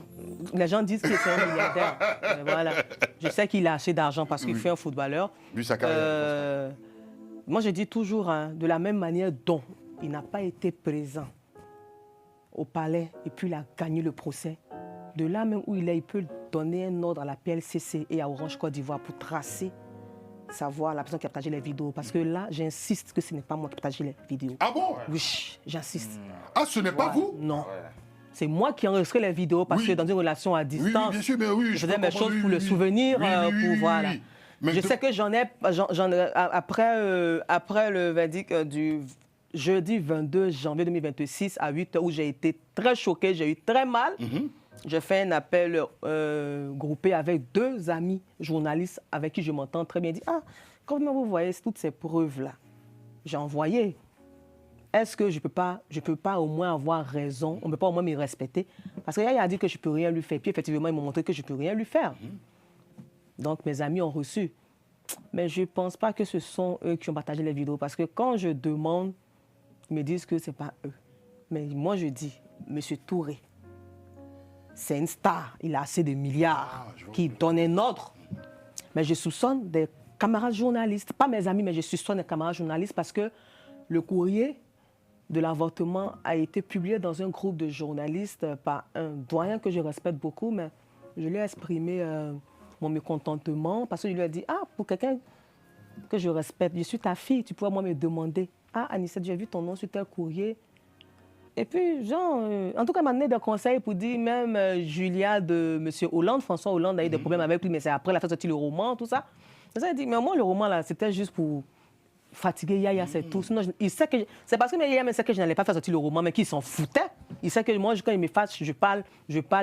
Les gens disent que c'est un milliardaire. Voilà. Je sais qu'il a assez d'argent parce qu'il fait un footballeur. Vu sa carrière. Moi, je dis toujours, de la même manière dont il n'a pas été présent au palais et puis il a gagné le procès, de là même où il est, il peut donner un ordre à la PLCC et à Orange Côte d'Ivoire pour tracer, savoir la personne qui a partagé les vidéos. Parce que là, j'insiste que ce n'est pas moi qui ai partagé les vidéos. Ah bon? Oui, j'insiste. Ah, ce n'est pas vous? Non. C'est moi qui ai enregistré les vidéos parce que dans une relation à distance, bien sûr, mais oui, je faisais mes choses pour le souvenir, pour voilà. Mais je sais que j'en ai après le verdict du jeudi 22 janvier 2026 à 8h où j'ai été très choquée, j'ai eu très mal. J'ai fait un appel groupé avec 2 amis journalistes avec qui je m'entends très bien. Dit, comment vous voyez toutes ces preuves-là? J'ai envoyé. Est-ce que je peux pas au moins avoir raison? On ne peut pas au moins me respecter? Parce qu'il a dit que je ne peux rien lui faire. Puis effectivement, ils m'ont montré que je ne peux rien lui faire. Donc mes amis ont reçu. Mais je ne pense pas que ce sont eux qui ont partagé les vidéos. Parce que quand je demande, ils me disent que ce n'est pas eux. Mais moi, je dis, M. Touré, c'est une star. Il a assez de milliards qui donne un ordre. Mais je soupçonne des camarades journalistes. Pas mes amis, mais je soupçonne des camarades journalistes parce que le courrier de l'avortement a été publié dans un groupe de journalistes par un doyen que je respecte beaucoup, mais je lui ai exprimé mon mécontentement parce que je lui ai dit, pour quelqu'un que je respecte, je suis ta fille, tu pourrais moi me demander, Anicet, j'ai vu ton nom sur tel courrier. Et puis, genre, en tout cas, il m'a donné des conseils pour dire, même Julia de M. Hollande, François Hollande a eu des problèmes avec lui, mais c'est après la fait sortir le roman, tout ça. Ça, il dit, mais moi, le roman, là, c'était juste pour fatiguer Yaya, c'est tout. Sinon, il sait que c'est parce que Yaya sait que je n'allais pas faire sortir le roman, mais qu'il s'en foutait. Il sait que moi, quand il me fâche, je parle,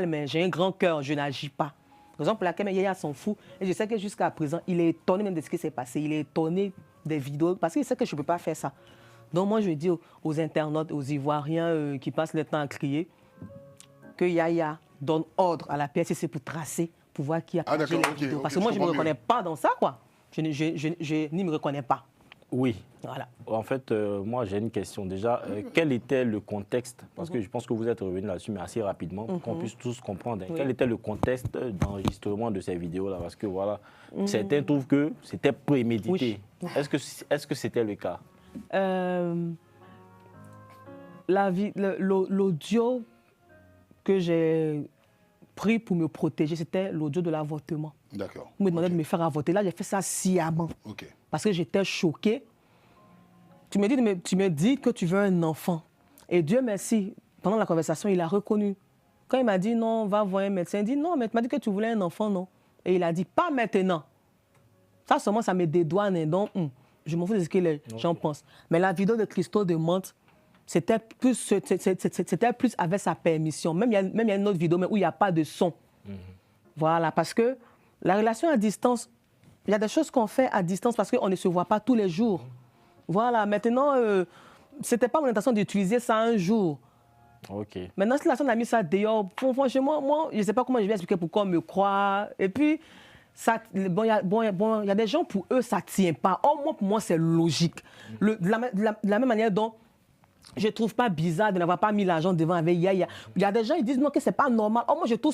mais j'ai un grand cœur, je n'agis pas. Raison pour laquelle Yaya s'en fout. Et je sais que jusqu'à présent, il est étonné même de ce qui s'est passé. Il est étonné des vidéos parce qu'il sait que je ne peux pas faire ça. Donc moi, je dis aux internautes, aux Ivoiriens qui passent le temps à crier que Yaya donne ordre à la PSC pour tracer, pour voir qui a partagé les vidéos. Parce que moi, je ne me reconnais pas dans ça, quoi. Je n'y me reconnais pas. Oui. Voilà. En fait, moi, j'ai une question. Déjà, quel était le contexte? Parce que je pense que vous êtes revenu là-dessus, mais assez rapidement, pour qu'on puisse tous comprendre. Oui. Quel était le contexte d'enregistrement de ces vidéos-là? Parce que, voilà, certains trouvent que c'était prémédité. Oui. Est-ce que c'était le cas? L'audio que j'ai pris pour me protéger, c'était l'audio de l'avortement. D'accord. Vous me demandez de me faire avorter. Là, j'ai fait ça sciemment. OK. Parce que j'étais choquée. Tu me dis que tu veux un enfant. Et Dieu merci, pendant la conversation, il a reconnu. Quand il m'a dit non, va voir un médecin, il dit non, mais tu m'as dit que tu voulais un enfant, non? Et il a dit pas maintenant. Ça, seulement, ça me dédouane. Donc, je m'en fous de ce que les gens pensent. Mais la vidéo de Christo de Monte, c'était plus avec sa permission. Même il y a une autre vidéo où il n'y a pas de son. Voilà, parce que la relation à distance, il y a des choses qu'on fait à distance parce qu'on ne se voit pas tous les jours. Voilà, maintenant, ce n'était pas mon intention d'utiliser ça un jour. OK. Maintenant, si la personne a mis ça dehors, franchement, moi, je ne sais pas comment je vais expliquer pourquoi on me croit. Et puis, il y a des gens, pour eux, ça ne tient pas. Or, moi, pour moi, c'est logique. De la même manière dont je ne trouve pas bizarre de n'avoir pas mis l'argent devant avec Yaya. Il y a des gens qui disent non, que ce n'est pas normal. Oh, moi, je trouve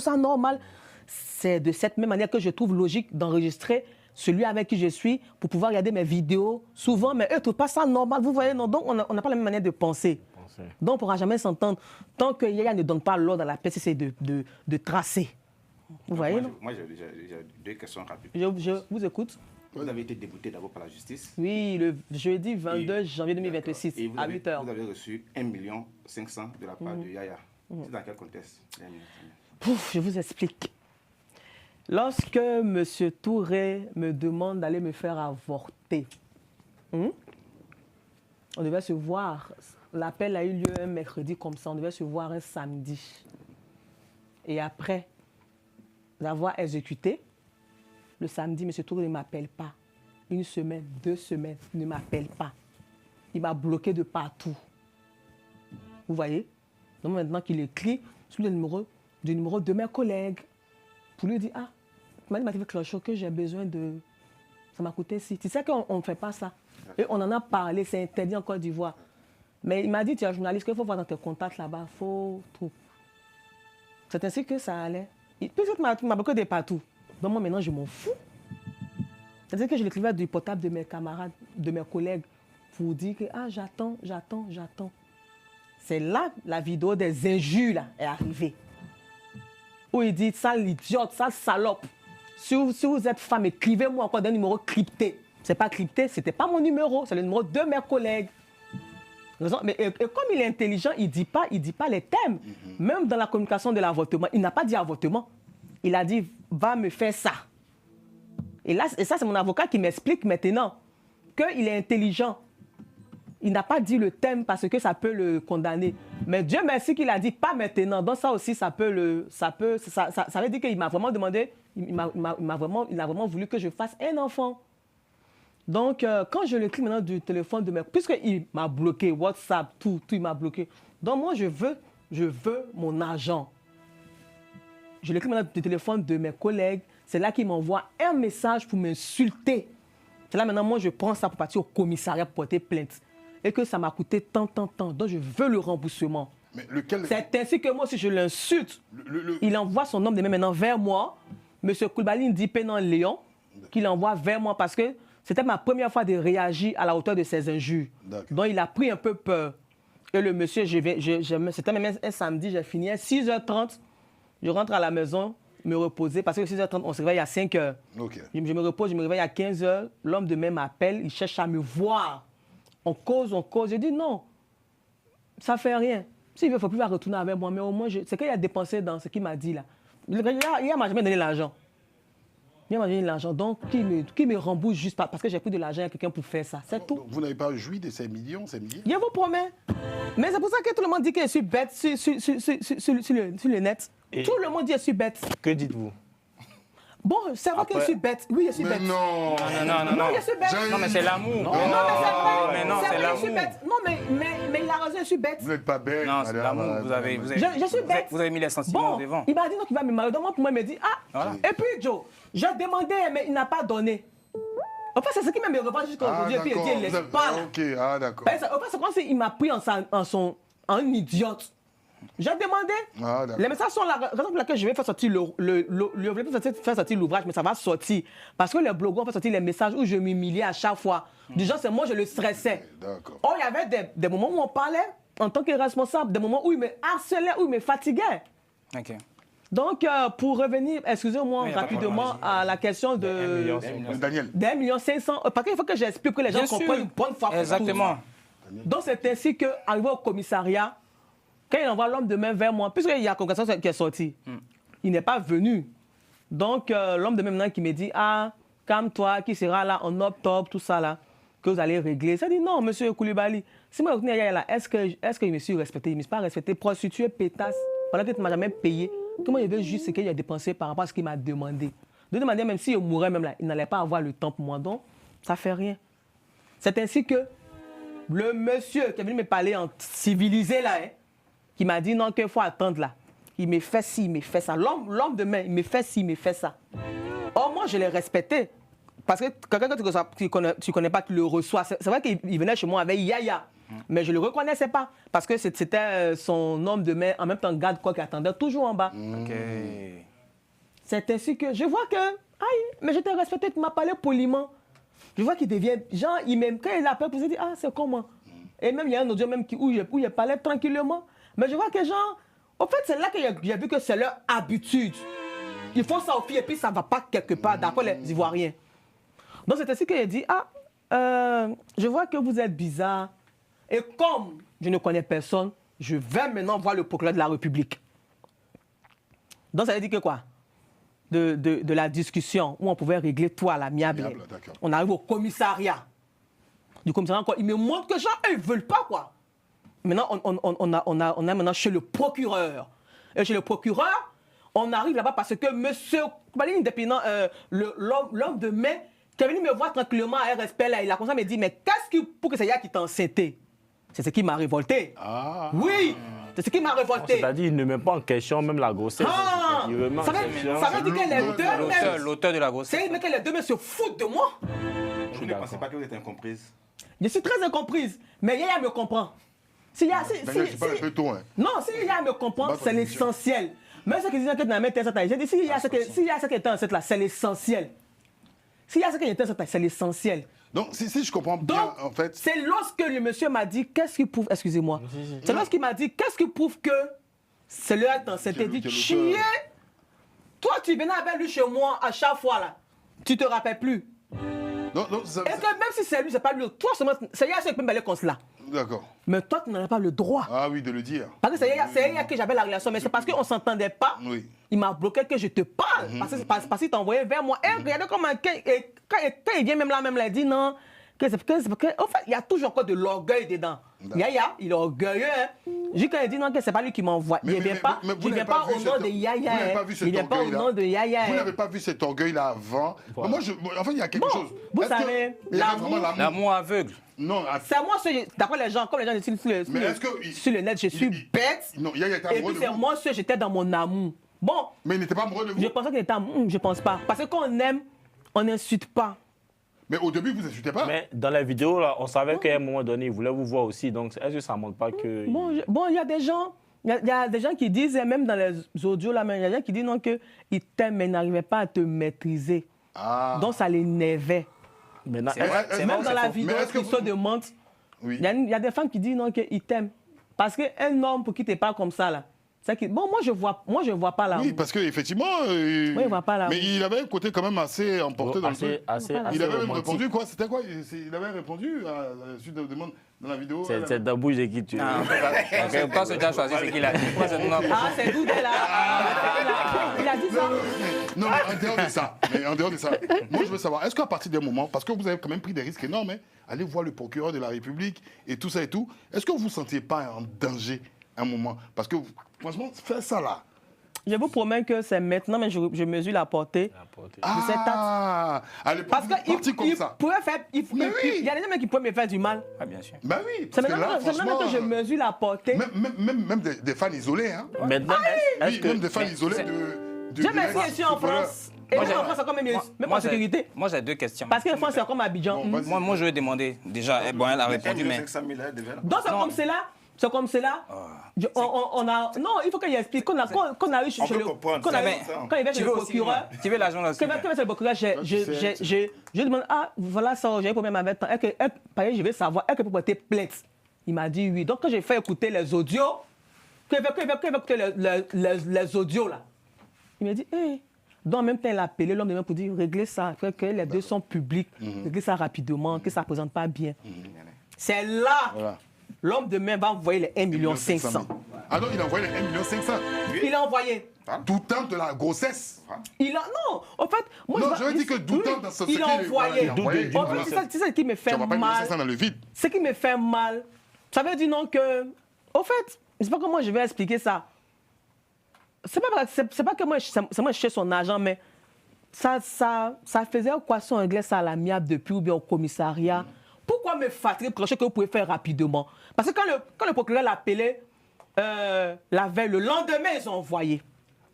ça normal. C'est de cette même manière que je trouve logique d'enregistrer celui avec qui je suis pour pouvoir regarder mes vidéos souvent, mais eux ne trouvent pas ça normal. Vous voyez, non? Donc, on n'a pas la même manière de penser. Donc, on ne pourra jamais s'entendre tant que Yaya ne donne pas l'ordre à la PCC de tracer. Vous voyez, non? Moi, j'ai deux questions rapides. Je vous écoute. Vous avez été débouté d'abord par la justice. Oui, le jeudi 22 janvier 2026, à 8 h. Vous avez reçu 1 500 000 de la part de Yaya. C'est dans quel contexte? Je vous explique. Lorsque M. Touré me demande d'aller me faire avorter, on devait se voir. L'appel a eu lieu un mercredi comme ça, on devait se voir un samedi. Et après l'avoir exécuté, le samedi, M. Touré ne m'appelle pas. Une semaine, 2 semaines, il ne m'appelle pas. Il m'a bloqué de partout. Vous voyez? Donc maintenant qu'il écrit sur le numéro de mes collègues pour lui dire, ah, tu m'as dit Clochot que j'ai besoin de... Ça m'a coûté si. Tu sais qu'on ne fait pas ça. Et on en a parlé, c'est interdit en Côte d'Ivoire. Mais il m'a dit, tu es journaliste, qu'il faut voir dans tes contacts là-bas, il faut tout. C'est ainsi que ça allait. Peut-être m'a bloqué de partout. Donc moi maintenant je m'en fous. C'est-à-dire que je l'écrivais du portable de mes camarades, de mes collègues, pour dire que ah, j'attends. C'est là la vidéo des injures là, est arrivée. Où il dit, sale idiote, sale salope. Si vous êtes femme, écrivez-moi encore d'un numéro crypté. C'est pas crypté, c'était pas mon numéro, c'est le numéro de mes collègues. Mais et comme il est intelligent, il dit pas les thèmes. Même dans la communication de l'avortement, il n'a pas dit avortement. Il a dit, va me faire ça. Et ça, c'est mon avocat qui m'explique maintenant qu'il est intelligent. Il n'a pas dit le thème parce que ça peut le condamner. Mais Dieu merci qu'il a dit pas maintenant. Donc ça aussi, ça veut dire qu'il m'a vraiment demandé, il a vraiment voulu que je fasse un enfant. Donc, quand je l'écris maintenant du téléphone de mes... Puisqu'il m'a bloqué, WhatsApp, tout, il m'a bloqué. Donc, moi, je veux mon argent. Je l'écris maintenant du téléphone de mes collègues. C'est là qu'il m'envoie un message pour m'insulter. C'est là maintenant, moi, je prends ça pour partir au commissariat pour porter plainte. Et que ça m'a coûté tant. Donc, je veux le remboursement. Mais lequel... C'est ainsi que moi, si je l'insulte, il envoie son homme de main maintenant vers moi. M. Koulibaly dit Pénan Léon, qu'il envoie vers moi parce que c'était ma première fois de réagir à la hauteur de ces injures. Donc, il a pris un peu peur. Et le monsieur, c'était même un samedi, j'ai fini à 6h30. Je rentre à la maison, me reposer, parce que 6h30, on se réveille à 5h. Okay. Je me repose, je me réveille à 15h. L'homme de main m'appelle, il cherche à me voir. On cause. Je dis non, ça fait rien. S'il ne faut plus retourner avec moi, mais au moins, c'est qu'il a dépensé dans ce qu'il m'a dit là. Il ne m'a jamais donné l'argent. Il m'a donné l'argent, donc qui me rembourse juste parce que j'ai pris de l'argent à quelqu'un pour faire ça. C'est tout. Vous n'avez pas joui de ces millions, Je vous promets. Mais c'est pour ça que tout le monde dit que je suis bête sur le net. Et tout le monde dit que je suis bête. Que dites-vous? Bon, c'est vrai que je suis bête. Oui, je suis bête. Non. Non, je suis bête. Non, mais c'est l'amour. Non, mais c'est vrai. Mais non, C'est c'est vrai, je suis l'amour. bête. Non, mais il a raison, je suis bête. Vous n'êtes pas bête. Non, c'est madame. l'amour. Vous avez, Je suis bête. vous avez mis les sentiments Bon, devant. il m'a dit non, qu'il va me marier. Donc moi, pour moi, il m'a dit, ah. Voilà. Et puis, Joe, j'ai demandé, mais il n'a pas donné. En fait, c'est ce qui m'a me reproche jusqu'à aujourd'hui. Et puis, il dit, il laisse pas. Là. Ok, ah d'accord. En fait, c'est comme s'il m'a pris en idiote. J'ai demandé. Ah, d'accord. Les messages sont la raison pour laquelle je vais faire sortir faire sortir l'ouvrage, mais ça va sortir. Parce que les blogueurs font sortir les messages où je m'humiliais à chaque fois. Du genre, c'est moi, je le stressais. D'accord. Oh, il y avait des moments où on parlait en tant que responsable, des moments où il me harcelait, où il me fatiguait. Ok. Donc, pour revenir, excusez-moi Oui, y a pas de rapidement problème. à la question de... Daniel. Des 1,5 million. Parce qu'il faut que j'explique que les gens Bien sûr. comprennent une bonne fois pour Exactement. toutes. Donc, c'est ainsi qu'arrivé au commissariat, quand il envoie l'homme de main vers moi, puisqu'il y a congrégation qui est sorti, il n'est pas venu. Donc, l'homme de main maintenant qui me dit, ah, calme-toi, qui sera là en octobre, tout ça là, que vous allez régler. Ça dit, non, monsieur Koulibaly, si moi, est-ce que je me suis respecté? Il ne me suis pas respecté. Prostitué, pétasse, pendant que tu ne m'as jamais payé. Comment il veut juste ce qu'il a dépensé par rapport à ce qu'il m'a demandé. De demander, même s'il mourait, même là, il n'allait pas avoir le temps pour moi. Donc, ça ne fait rien. C'est ainsi que le monsieur qui est venu me parler en civilisé là, qui m'a dit non, qu'il faut attendre là. Il me fait ci, il me fait ça. L'homme de main, il me fait ci, il me fait ça. Or, moi, je l'ai respecté. Parce que quelqu'un que tu connais pas, tu le reçois. C'est vrai qu'il venait chez moi avec Yaya. Mais je ne le reconnaissais pas. Parce que c'était son homme de main, en même temps, garde quoi qui attendait toujours en bas. Ok. C'est ainsi que je vois que, aïe, mais je t'ai respecté, tu m'as parlé poliment. Je vois qu'il devient, genre, quand il appelle pour se dire, ah, c'est comment? Et même, il y a un audio même où il parlait tranquillement. Mais je vois que, genre, en fait, c'est là que j'ai vu que c'est leur habitude. Ils font ça aux filles et puis ça ne va pas quelque part, d'après les Ivoiriens. Donc, c'est ainsi qu'il a dit, ah, je vois que vous êtes bizarre. Et comme je ne connais personne, je vais maintenant voir le procureur de la République. Donc, ça veut dire que quoi? De la discussion où on pouvait régler tout à l'amiable. On arrive au commissariat. Du commissariat, quoi, ils me montrent que genre, ils ne veulent pas, quoi. Maintenant, on a maintenant chez le procureur. Et chez le procureur, on arrive là-bas parce que monsieur Koulibaly, l'homme de main, qui est venu me voir tranquillement à RSP, là, il a commencé à me dire, mais qu'est-ce qui, pour que c'est Yaya qui t'a enceinté? C'est ce qui m'a révolté. Ah. Oui, c'est ce qui m'a révolté. C'est-à-dire, il ne met pas en question même la grossesse. Ah. Ça veut dire que les deux même... L'auteur de la grossesse. C'est que les deux même se foutent de moi. Vous ne pensez pas que vous êtes incomprise? Je suis très incomprise, mais Yaya me comprend. Si Yaya me comprend, c'est l'essentiel. Même ceux qui disent que tu n'as même pas cette j'ai dit, si Yaya ce qui est enceinte là, c'est l'essentiel. Si Yaya ce qui est enceinte, c'est l'essentiel. Donc, si je comprends bien, donc, en fait... c'est lorsque le monsieur m'a dit, qu'est-ce qui prouve... Excusez-moi. C'est lorsqu'il m'a dit, qu'est-ce qui prouve que c'est le acte enceinte. Il dit, chier. Toi, tu venais avec lui chez moi à chaque fois, là. Tu te rappelles plus. Non, et que même si c'est lui, c'est pas lui. Toi, c'est Yaya qui peut me aller comme cela. D'accord. Mais toi, tu n'en as pas le droit. Ah oui, de le dire. Parce que c'est Yaya que j'avais la relation. Mais c'est parce qu'on ne s'entendait pas. Oui. Il m'a bloqué que je te parle. Parce qu'il t'a envoyé vers moi. Et regardez comment... Quand il vient même là, il dit non. En fait, il y a toujours encore de l'orgueil dedans. Yaya, il est orgueilleux. Juste quand il dit non, que c'est pas lui qui m'envoie. Il ne vient pas au nom de Yaya. Il vient pas au nom de Yaya. Vous n'avez pas vu cet orgueil-là avant. Voilà. Moi, enfin, il y a quelque chose. Vous savez, l'amour aveugle. Non, c'est moi, d'après les gens, comme les gens disent sur le net, je suis bête. Non, Yaya était amoureux de vous. Et puis c'est moi, j'étais dans mon amour. Bon. Mais il n'était pas amoureux de vous. Je pensais qu'il était amoureux. Je pense pas. Parce que quand on aime, on n'insulte pas. Mais au début, vous n'insultez pas. Mais dans la vidéo, là, on savait qu'à un moment donné, il voulait vous voir aussi. Donc, est-ce que ça ne montre pas que... Bon, il y a des gens... Il y a des gens qui disent, et même dans les audios, là, il y a des gens qui disent non, qu'ils t'aiment, mais n'arrivaient pas à te maîtriser. Ah. Donc, ça l'énervait. Même dans la vidéo, qui se demande, il y a des femmes qui disent non, qu'ils t'aiment. Parce qu'un homme, pour qui tu n'es pas comme ça, là, bon, moi je vois pas là. Oui, parce qu'effectivement, il voit pas là. Mais il avait un côté quand même assez emporté dans le truc. Il avait même répondu quoi? C'était quoi? Il avait répondu à la suite de demande dans la vidéo. C'est Dabou qui tu. Pas ce déjà choisi, c'est qu'il a dit. Ah, c'est Doudé là. Il a dit ça. Non, mais en dehors de ça, moi je veux savoir, est-ce qu'à partir d'un moment, parce que vous avez quand même pris des risques énormes, allez voir le procureur de la République et tout ça et tout, est-ce que vous ne vous sentiez pas en danger un moment? Parce que franchement, faire ça là, Je vous promets que c'est maintenant, mais je mesure la portée de cette acte. Ah, à l'époque, Parce vous êtes parti comme qu'il ça. pourrait faire... Il y a des gens qui pourraient me faire du mal. Ah, bien sûr. Bah oui, C'est parce que là, maintenant que je mesure la portée. Même des fans isolés, hein. Maintenant, Oui, même des fans isolés de... J'ai merci ici en France. Et même en France, c'est quand même en sécurité. Moi, j'ai 2 questions. Parce qu'en France, c'est comme Abidjan. Moi, je vais demander. Déjà, elle a répondu, mais... 500 000, elle devait là. Donc, c'est comme cela. On a... Non, il faut qu'il explique. Qu'on a eu chez le... Quand il va chez le procureur... Tu veux l'argent là aussi? Quand il va chez le procureur, je demande, ah, voilà ça, j'ai un problème avec toi. Je vais savoir, est-ce que peut porter plainte? Il m'a dit oui. Donc, quand j'ai fait écouter les audios, quand il va écouter les audios, là, il m'a dit, hé. Donc, en même temps, il a appelé l'homme de main pour dire, réglez ça, que les deux sont publics, réglez ça rapidement, que ça ne présente pas bien. C'est là, l'homme de main va envoyer les 1 500 000. Ah non, il a envoyé les 1 500 000. Il a envoyé. Tout temps de la grossesse. Non, en fait, moi, non, je veux dire que tout temps dans ce il a envoyé. En fait, c'est ça qui me fait mal. Dans le vide. Ce qui me fait mal, ça veut dire non que, au fait, je ne sais pas comment je vais expliquer ça. C'est pas que moi je cherche son argent, mais ça faisait quoi son anglais ça à l'amiable depuis ou bien au commissariat. Pourquoi me fatiguer pour quelque chose que vous pouvez faire rapidement? Parce que quand le procureur l'a appelé la veille, le lendemain, ils ont envoyé.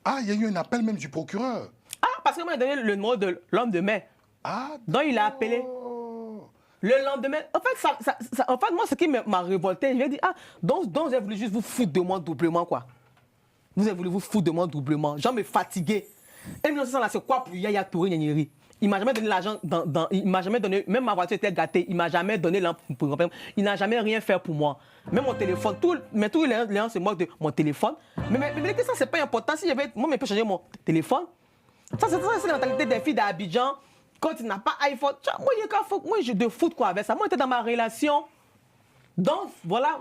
Ah, il y a eu un appel même du procureur. Ah, parce que moi, il a donné le numéro de l'homme de main. Ah, donc il a appelé. Le lendemain, en fait, moi, ce qui m'a révolté, je lui ai dit, ah, donc vous avez voulu juste vous foutre de moi doublement, quoi. Vous avez voulu vous foutre de moi doublement. Genre me fatiguer. Et là, c'est quoi pour Yaya Touré Nyanyeri? Il m'a jamais donné l'argent, il m'a jamais donné, même ma voiture était gâtée, il m'a jamais donné il n'a jamais rien fait pour moi. Même mon téléphone, tous les gens se moquent de mon téléphone. Mais ça, c'est pas important. Si j'avais, moi, je peux changer mon téléphone. Ça, c'est la mentalité des filles d'Abidjan. Quand il n'a pas iPhone, moi, je de foutre quoi avec ça. Moi, j'étais dans ma relation. Donc, voilà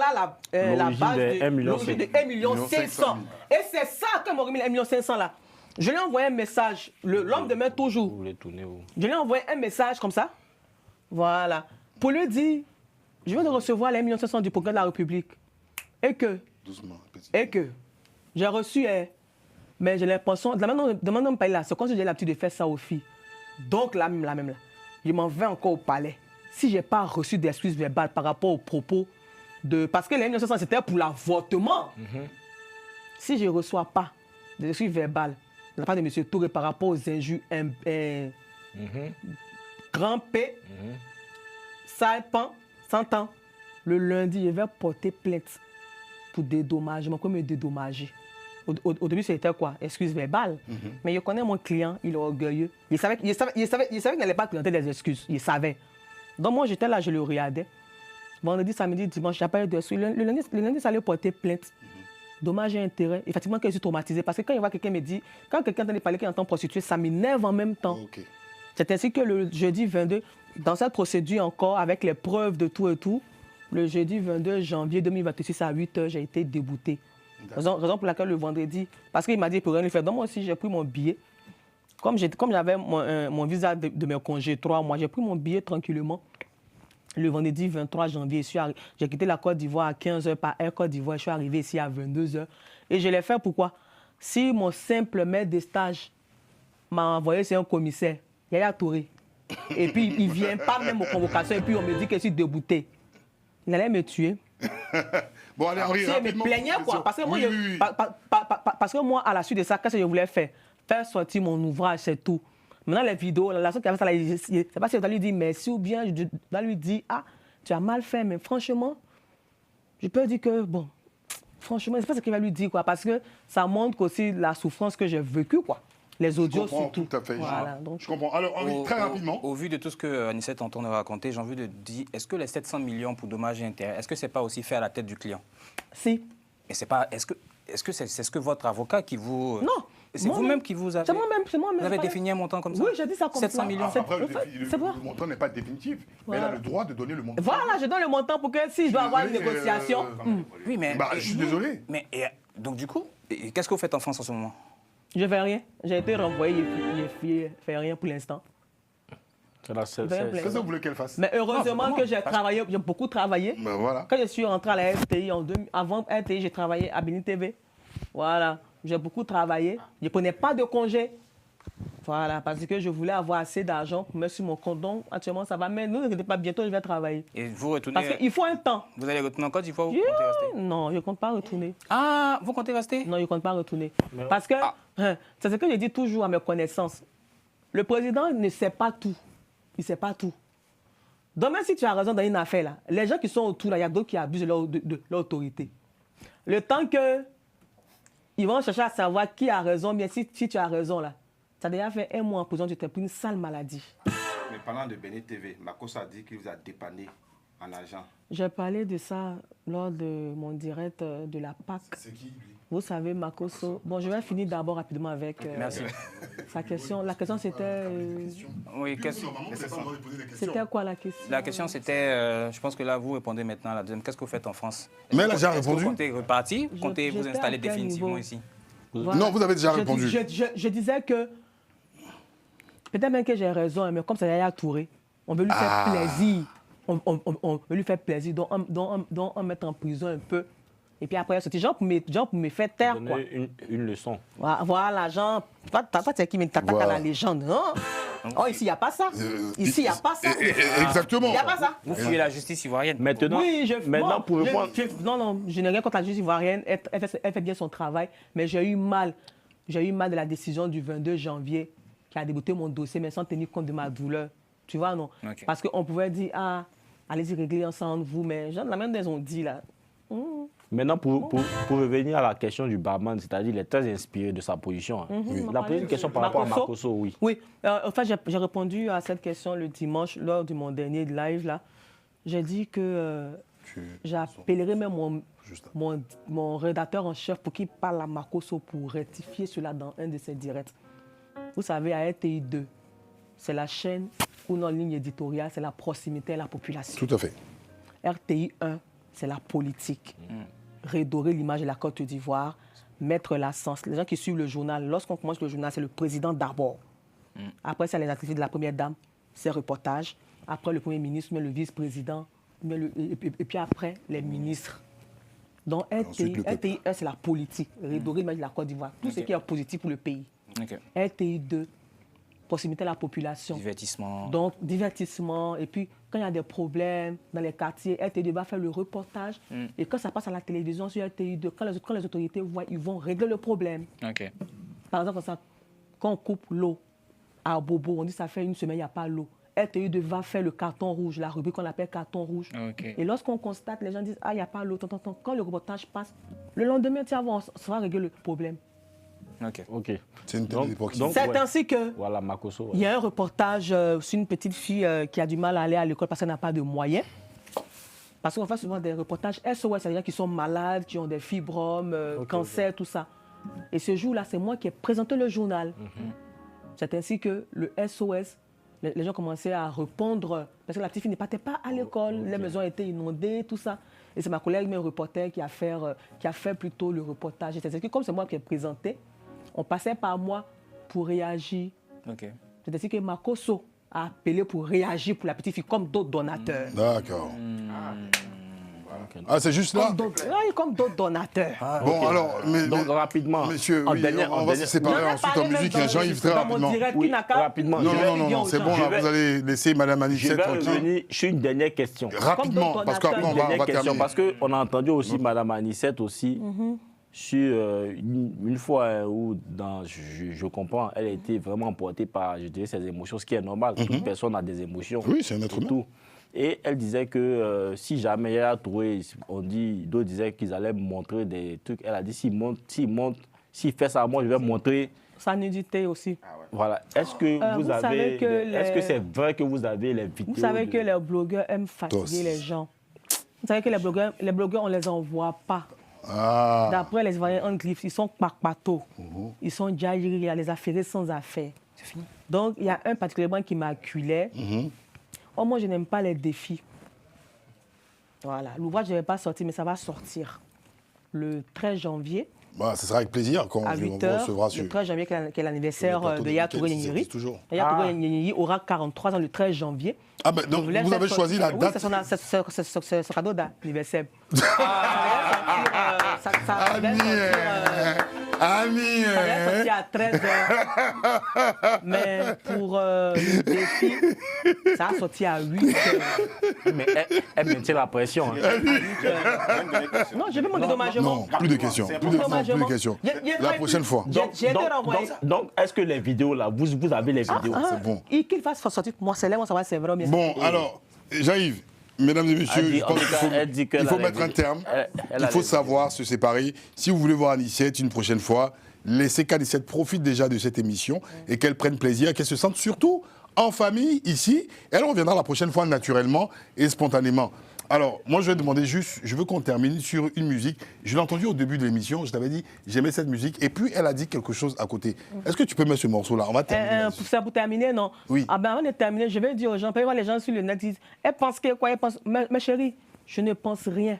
la base de 1 500 000. Et c'est ça que m'a remis 1 500 000 là. Je lui ai envoyé un message, l'homme de main toujours. Vous voulez tourner où? Je lui ai envoyé un message comme ça. Voilà. Pour lui dire, je viens de recevoir les 1 500 000 du procureur de la République. Et que, j'ai reçu, mais j'ai l'impression, de la manière dont on me paye là, c'est comme si j'ai l'habitude de faire ça aux filles. Donc, la même là. Je m'en vais encore au palais. Si je n'ai pas reçu d'excuses verbales par rapport aux propos de... Parce que les 1 500 000, c'était pour l'avortement. Si je ne reçois pas d'excuses verbales de la part de M. Touré par rapport aux injures grand P, Saipan, 100 ans, le lundi, je vais porter plainte pour dédommagement. Comment me dédommager? Au début, c'était quoi? Excuse verbale. Mais je connais mon client, il est orgueilleux. Il savait qu'il n'allait pas présenter des excuses. Il savait. Donc moi, j'étais là, je le regardais. Vendredi, samedi, dimanche, je n'ai pas eu d'excuses. Le lundi, ça allait porter plainte. Dommage et intérêt. Effectivement, que je suis traumatisé. Parce que quand il voit quelqu'un me dit, quand quelqu'un entend parler qu'il entend prostituée, ça m'énerve en même temps. C'est ainsi que le jeudi 22, dans cette procédure encore, avec les preuves de tout et tout, le jeudi 22 janvier 2026 à 8h, j'ai été débouté. Raison pour laquelle le vendredi, parce qu'il m'a dit pour rien le faire. Donc moi aussi, j'ai pris mon billet. Comme j'avais mon visa de mes congés 3 mois, j'ai pris mon billet tranquillement. Le vendredi 23 janvier, j'ai quitté la Côte d'Ivoire à 15h par Air Côte d'Ivoire. Je suis arrivé ici à 22h. Et je l'ai fait pourquoi? Si mon simple maître de stage m'a envoyé chez un commissaire, Yaya Touré, et puis il ne vient pas même aux convocations, et puis on me dit que je suis débouté, il allait me tuer. Bon, allez, Henri, je me plaignais, quoi. Parce que moi, à la suite de ça, qu'est-ce que je voulais faire? Faire sortir mon ouvrage, c'est tout. Maintenant, les vidéos, la relation qui avait ça, je ne sais pas si je dois lui dire merci ou bien je dois lui dire, ah, tu as mal fait, mais franchement, je peux dire que, bon, franchement, je ne sais pas ce qu'il va lui dire, quoi, parce que ça montre aussi la souffrance que j'ai vécue, quoi. Les audios, surtout. Tout à fait. Voilà, donc... Je comprends. Alors, Henri, très rapidement. Au vu de tout ce que Anissette est en train de raconter, j'ai envie de dire, est-ce que les 700 millions pour dommages et intérêts, est-ce que ce n'est pas aussi fait à la tête du client? Si. Et c'est pas, est-ce que c'est ce que votre avocat qui vous... Non. C'est vous-même qui vous avez... C'est moi-même. Vous avez défini un montant comme ça? Oui, j'ai dit ça comme 700 ça. millions. Après, le montant n'est pas définitif. Voilà. Mais elle a le droit de donner le montant. Voilà, je donne le montant pour que si je dois avoir une négociation... Oui, mais... Bah, je suis désolé. Mais, donc, du coup, qu'est-ce que vous faites en France en ce moment? Je ne fais rien. J'ai été renvoyé, je ne fais rien pour l'instant. Qu'est-ce que vous voulez qu'elle fasse? Mais heureusement que j'ai beaucoup travaillé. Ben voilà. Quand je suis rentré à la RTI, avant RTI, j'ai travaillé à Bénin TV. Voilà. J'ai beaucoup travaillé. Je ne prenais pas de congé. Voilà, parce que je voulais avoir assez d'argent pour mettre sur mon compte. Donc, actuellement, ça va. Mais ne vous inquiétez pas, bientôt, je vais travailler. Et vous retournez... Parce qu'il faut un temps. Vous allez retourner en Côte d'Ivoire ou vous comptez rester? Non, je ne compte pas retourner. Ah, vous comptez rester? Non, je ne compte pas retourner. Parce que, c'est ce que je dis toujours à mes connaissances. Le président ne sait pas tout. Il ne sait pas tout. Donc, même si tu as raison dans une affaire, là, les gens qui sont autour, là, il y a d'autres qui abusent de leur autorité. Le temps qu'ils vont chercher à savoir qui a raison, bien si tu as raison, là, ça a déjà fait 1 mois en prison, tu t'es pris une sale maladie. Mais parlant de Bénin TV, Makosso a dit qu'il vous a dépanné en argent. J'ai parlé de ça lors de mon direct de la PAC. C'est qui, lui? Vous savez, Makosso. Bon, je vais finir d'abord rapidement avec Merci. sa question. La question, c'était... Oui, C'était quoi la question? La question, c'était... je pense que là, vous répondez maintenant à la deuxième. Qu'est-ce que vous faites en France? Mais là, j'ai répondu. Vous comptez repartir? Vous comptez vous installer définitivement ici? Voilà. Non, vous avez déjà répondu. Je disais que... Peut-être même que j'ai raison, mais comme c'est Yaya Touré, on veut lui faire plaisir. On veut lui faire plaisir, donc on met en prison un peu. Et puis après, c'était genre pour me faire taire, quoi. Une leçon. Voilà, genre, toi, c'est qui t'attaque à la légende, hein? Oh, ici, il n'y a pas ça. Ici, il n'y a pas ça. Exactement. Il n'y a pas ça. Vous fuyez la justice ivoirienne. Maintenant, pour répondre... Non, je n'ai rien contre la justice ivoirienne. Elle fait bien son travail. Mais j'ai eu mal de la décision du 22 janvier qui a débouté mon dossier, mais sans tenir compte de ma douleur. Tu vois, non? Okay. Parce qu'on pouvait dire, allez-y régler ensemble, vous. Mais genre, la même des ont dit, là. Maintenant, pour revenir à la question du barman, c'est-à-dire il est très inspiré de sa position. Oui. La première question par rapport à Makosso, oui. Oui, en fait, j'ai répondu à cette question le dimanche lors de mon dernier live, là. J'ai dit que j'appellerai même mon rédacteur en chef pour qu'il parle à Makosso pour rectifier cela dans un de ses directs. Vous savez, à RTI 2, c'est la chaîne où nos lignes éditoriales, c'est la proximité à la population. Tout à fait. RTI 1, c'est la politique. Redorer l'image de la Côte d'Ivoire, mettre l'accent. Les gens qui suivent le journal, lorsqu'on commence le journal, c'est le président d'abord. Après, c'est les activités de la première dame, ses reportages. Après, le premier ministre, mais le vice-président. Et puis après, les ministres. Donc, RTI 1, c'est la politique. Redorer l'image de la Côte d'Ivoire. Tout ce qui est positif pour le pays. RTI 2, proximité à la population. Divertissement. Donc, divertissement. Et puis, quand il y a des problèmes dans les quartiers, RTI 2 va faire le reportage. Et quand ça passe à la télévision sur RTI 2, quand les autorités voient, ils vont régler le problème. Par exemple, quand on coupe l'eau à Bobo, on dit que ça fait 1 semaine, il n'y a pas l'eau. RTI 2 va faire le carton rouge, la rubrique qu'on appelle carton rouge. Et lorsqu'on constate, les gens disent, il n'y a pas l'eau. Quand le reportage passe, le lendemain, ça va régler le problème. C'est une c'est ainsi que voilà, Makosso, il y a un reportage sur une petite fille qui a du mal à aller à l'école parce qu'elle n'a pas de moyens. Parce qu'on fait souvent des reportages SOS, c'est-à-dire qui sont malades, qui ont des fibromes, cancer, tout ça. Et ce jour-là, c'est moi qui ai présenté le journal. C'est ainsi que le SOS, les gens commençaient à répondre parce que la petite fille ne partait pas à l'école, les maisons étaient inondées, tout ça. Et c'est ma collègue, mes reporter, qui a fait plutôt le reportage. C'est-à-dire que comme c'est moi qui ai présenté, on passait par moi pour réagir. C'est-à-dire que Makosso a appelé pour réagir pour la petite fille, comme d'autres donateurs. D'accord. Ah, c'est juste là? Comme d'autres donateurs. Bon, alors, donc rapidement. Monsieur, on va se séparer ensuite en musique. Jean-Yves, très rapidement. Rapidement. Non, c'est bon, là, vous allez laisser Mme Anissette tranquille. Je vais revenir sur une dernière question. Rapidement, parce qu'après, on va terminer. Parce qu'on a entendu aussi Mme Anissette aussi. Sur une fois où, je comprends, elle a été vraiment emportée par, je dirais, ses émotions, ce qui est normal. Toute personne a des émotions. Oui, c'est un être humain. Et elle disait que si jamais elle a trouvé, d'autres disaient qu'ils allaient montrer des trucs. Elle a dit, s'il fait ça, moi, je vais montrer. Sa nudité aussi. Voilà. Est-ce que est-ce que c'est vrai que vous avez les vidéos? Vous savez que les blogueurs aiment fatiguer les gens. Vous savez que les blogueurs, on ne les envoie pas. D'après les Ivoiriens en griffe, ils sont kpakpato. Ils sont djaïri, il y a les affairés sans affaires. C'est fini. Donc, il y a un particulièrement qui m'acculait. Oh, moi, je n'aime pas les défis. Voilà. L'ouvrage ne va pas sortir, mais ça va sortir le 13 janvier. Ça sera avec plaisir quand on recevra le 13 janvier, qui est l'anniversaire de Yaya Touré Nyeri. Yaya Touré Nyeri aura 43 ans le 13 janvier. Donc vous avez choisi la date? Oui, c'est son cadeau d'anniversaire. Ami, Ça devait sortir à 13h. Mais pour le défi, ça a sorti à 8h. Mais elle maintient la pression. Hein. Non, je vais mon dédommagement. Non, plus de questions. Plus de questions. La prochaine fois. J'ai été renvoyé. Donc, est-ce que les vidéos là, vous avez les vidéos? C'est bon. Qu'il fasse sortir pour moi, c'est là, moi, ça va, c'est vrai. Bien bon, alors, Jean-Yves, mesdames et messieurs, je pense qu'il faut mettre un terme. Il faut savoir se séparer. Si vous voulez voir Anissette une prochaine fois, laissez qu'Anissette profite déjà de cette émission et qu'elle prenne plaisir, qu'elle se sente surtout en famille ici. Elle reviendra la prochaine fois naturellement et spontanément. Alors, moi, je vais demander juste, je veux qu'on termine sur une musique. Je l'ai entendue au début de l'émission, je t'avais dit, j'aimais cette musique, et puis elle a dit quelque chose à côté. Est-ce que tu peux mettre ce morceau-là? On va terminer. Pour terminer, non. Oui. Ah ben, avant de terminer, je vais dire aux gens, peut-être voir les gens sur le net disent, elle pense que quoi? Elle pense, ma chérie, je ne pense rien.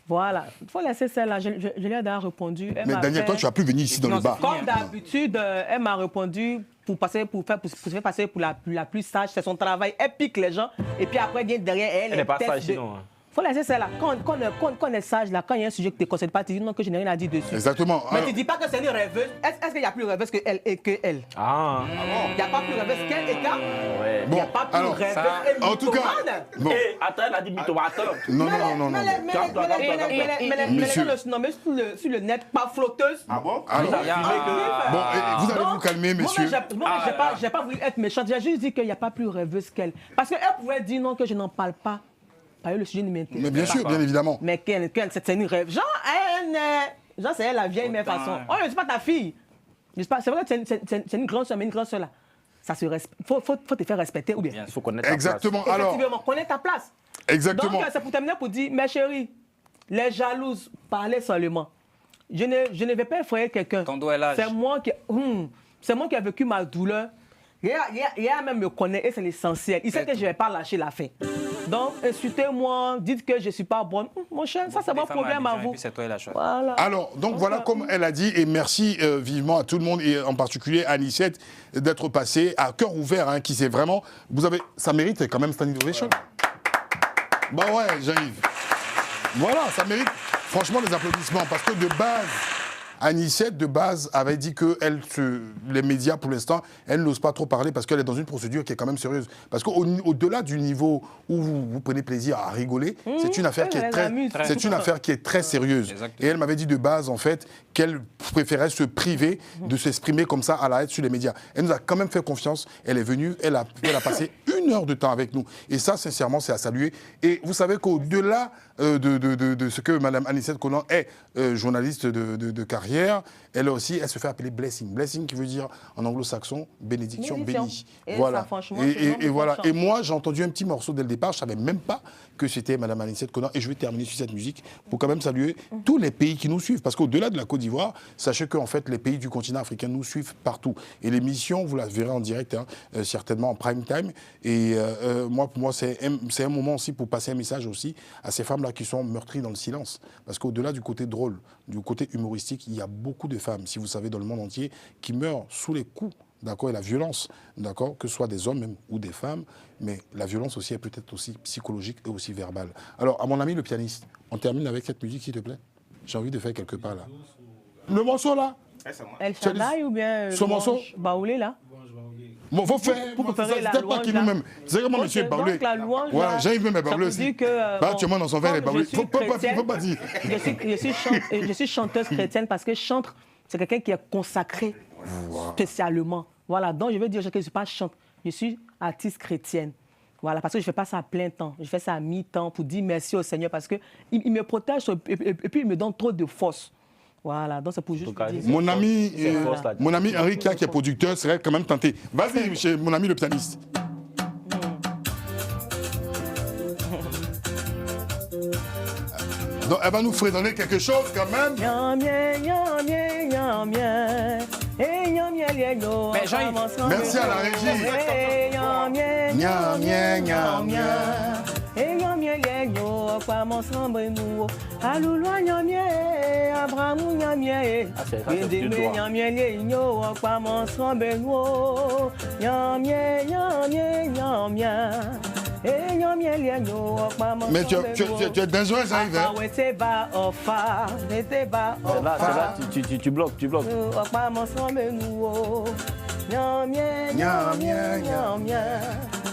Voilà, il faut laisser celle-là. Je lui ai déjà répondu. Mais Daniel, toi, tu vas plus venir ici dans le bar. Comme d'habitude, elle m'a répondu pour se faire passer pour la plus sage. C'est son travail. Elle pique les gens et puis après, vient derrière elle. Elle n'est pas sage, sinon. Il faut laisser celle-là. Quand on est sage, là, quand il y a un sujet que tu ne concèdes pas, tu dis non, que je n'ai rien à dire dessus. Exactement. Mais tu ne dis pas que c'est une rêveuse. Est-ce qu'il y a plus rêveuse qu'elle et qu'elle? Ah. Il n'y a pas plus rêveuse qu'elle et qu'elle? Ouais. Il n'y a pas plus rêveuse et en tout cas, bon. Attends, elle a dit mythomane. Non. Mais sur le net, pas flotteuse. Ah bon? Alors, bon, vous allez vous calmer, messieurs. Moi, je n'ai pas voulu être méchante. J'ai juste dit qu'il n'y a pas plus rêveuse qu'elle. Parce qu'elle pouvait dire non, que je n'en parle pas. Le sujet ne m'intéresse. Mais bien sûr, bien évidemment. Mais qu'elle, c'est une rêve. Genre, c'est elle la vieille, mais façon. Oh, je ne suis pas ta fille. C'est vrai que c'est une grande soeur, mais une grande soeur là. Ça se faut te faire respecter ou bien. Il faut connaître ta place. Exactement. Alors, effectivement, connaître ta place. Exactement. Donc, c'est pour terminer pour dire, mes chéris, les jalouses, parlez seulement. Je ne vais pas effrayer quelqu'un. C'est moi qui ai vécu ma douleur. Il a même me connaît et c'est l'essentiel. Il sait que je ne vais pas lâcher la fin. Donc, insultez-moi, dites que je ne suis pas bonne. Mon cher, ça c'est mon problème à vous. Voilà. Alors, donc voilà comme elle a dit, et merci vivement à tout le monde, et en particulier à Anissette, d'être passée à cœur ouvert, hein, qui c'est vraiment... Ça mérite quand même standing ovation. Bah ouais, Jean-Yves. Voilà, ça mérite franchement les applaudissements, parce que de base... Anissette, de base, avait dit que les médias, pour l'instant, elle n'ose pas trop parler parce qu'elle est dans une procédure qui est quand même sérieuse. Parce qu'au-delà du niveau où vous prenez plaisir à rigoler, c'est une affaire qui est très sérieuse. Exactement. Et elle m'avait dit de base, en fait, qu'elle préférait se priver de s'exprimer comme ça à la haine sur les médias. Elle nous a quand même fait confiance. Elle est venue, elle a passé 1 heure de temps avec nous. Et ça, sincèrement, c'est à saluer. Et vous savez qu'au-delà de ce que Mme Anissette Konan est journaliste de carrière, elle se fait appeler Blessing. Blessing qui veut dire en anglo-saxon bénédiction, béni. Voilà. Et voilà. Et moi, j'ai entendu un petit morceau dès le départ. Je ne savais même pas que c'était Mme Anissette Konan. Et je vais terminer sur cette musique pour quand même saluer tous les pays qui nous suivent. Parce qu'au-delà de la Côte d'Ivoire, sachez qu'en fait, les pays du continent africain nous suivent partout. Et l'émission, vous la verrez en direct, certainement en prime time. Et pour moi, c'est un moment aussi pour passer un message aussi à ces femmes-là qui sont meurtries dans le silence. Parce qu'au-delà du côté drôle, du côté humoristique, il y a beaucoup de femmes, si vous savez, dans le monde entier, qui meurent sous les coups, d'accord, et la violence, d'accord, que ce soit des hommes même ou des femmes, mais la violence aussi est peut-être aussi psychologique et aussi verbale. Alors, à mon ami le pianiste, on termine avec cette musique, s'il te plaît. J'ai envie de faire quelque part là. Le morceau là. El Shaddai ou bien ce morceau Baoulé là. Bon, faut faire. Pour préférer la louange. C'est comment monsieur Baoulé. Donc la louange. Voilà, j'arrive même à Baoulé aussi. Tu montes dans son verre et Baoulé. Faut pas dire. Je suis chanteuse chrétienne parce que chantre, c'est quelqu'un qui est consacré spécialement. Voilà, donc je veux dire que je ne suis pas chante, je suis artiste chrétienne. Voilà, parce que je ne fais pas ça à plein temps, je fais ça à mi-temps pour dire merci au Seigneur parce qu'il me protège et puis il me donne trop de force. Voilà, donc c'est pour juste dire. Mon ami Henri Kia, qui est producteur, serait quand même tenté. Vas-y, chez mon ami le pianiste. Donc, elle va nous fredonner quelque chose quand même. Mais Jean-Yves, merci à la régie. Mais tu es dangereux, ça arrive. Hein? Là, tu bloques.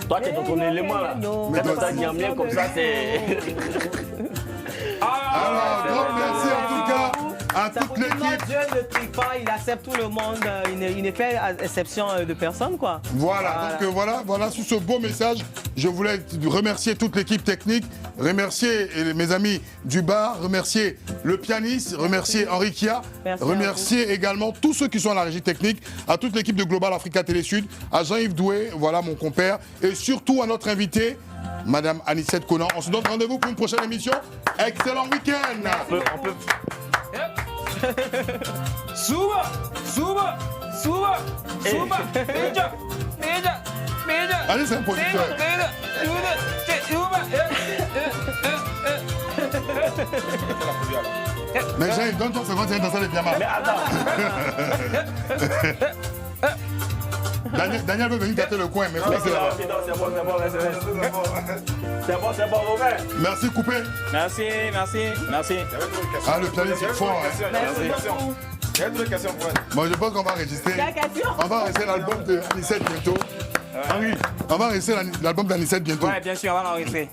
Toi, tu es dans ton élément là. Mais quand tu as bien comme ça, c'est. Alors, donc, merci en tout cas à toute l'équipe. Dieu ne trie pas, il accepte tout le monde, il ne fait exception de personne, quoi. Voilà, donc voilà, sur ce beau message, je voulais remercier toute l'équipe technique, remercier mes amis du bar, remercier le pianiste, remercier Henri Kia, remercier également tous ceux qui sont à la régie technique, à toute l'équipe de Global Africa Télé Sud, à Jean-Yves Doué, voilà mon compère, et surtout à notre invité, Madame Anicette Conan. On se donne rendez-vous pour une prochaine émission. Excellent week-end. On peut... Allez, c'est un producteur. Mais Jean-Yves, donne ton seconde, c'est danser les pyjamas. Mais attends. Daniel veut venir tâter le coin, mais c'est bon, Romain. Merci, Coupé. Merci. Ah, le planning, c'est fort. Hein. Il y a d'autres questions pour elle. Moi, je pense qu'on va enregistrer. On va enregistrer l'album de Anicette bientôt. Henri, on va enregistrer l'album d'Anicette bientôt. Ouais, bien sûr, on va l'enregistrer.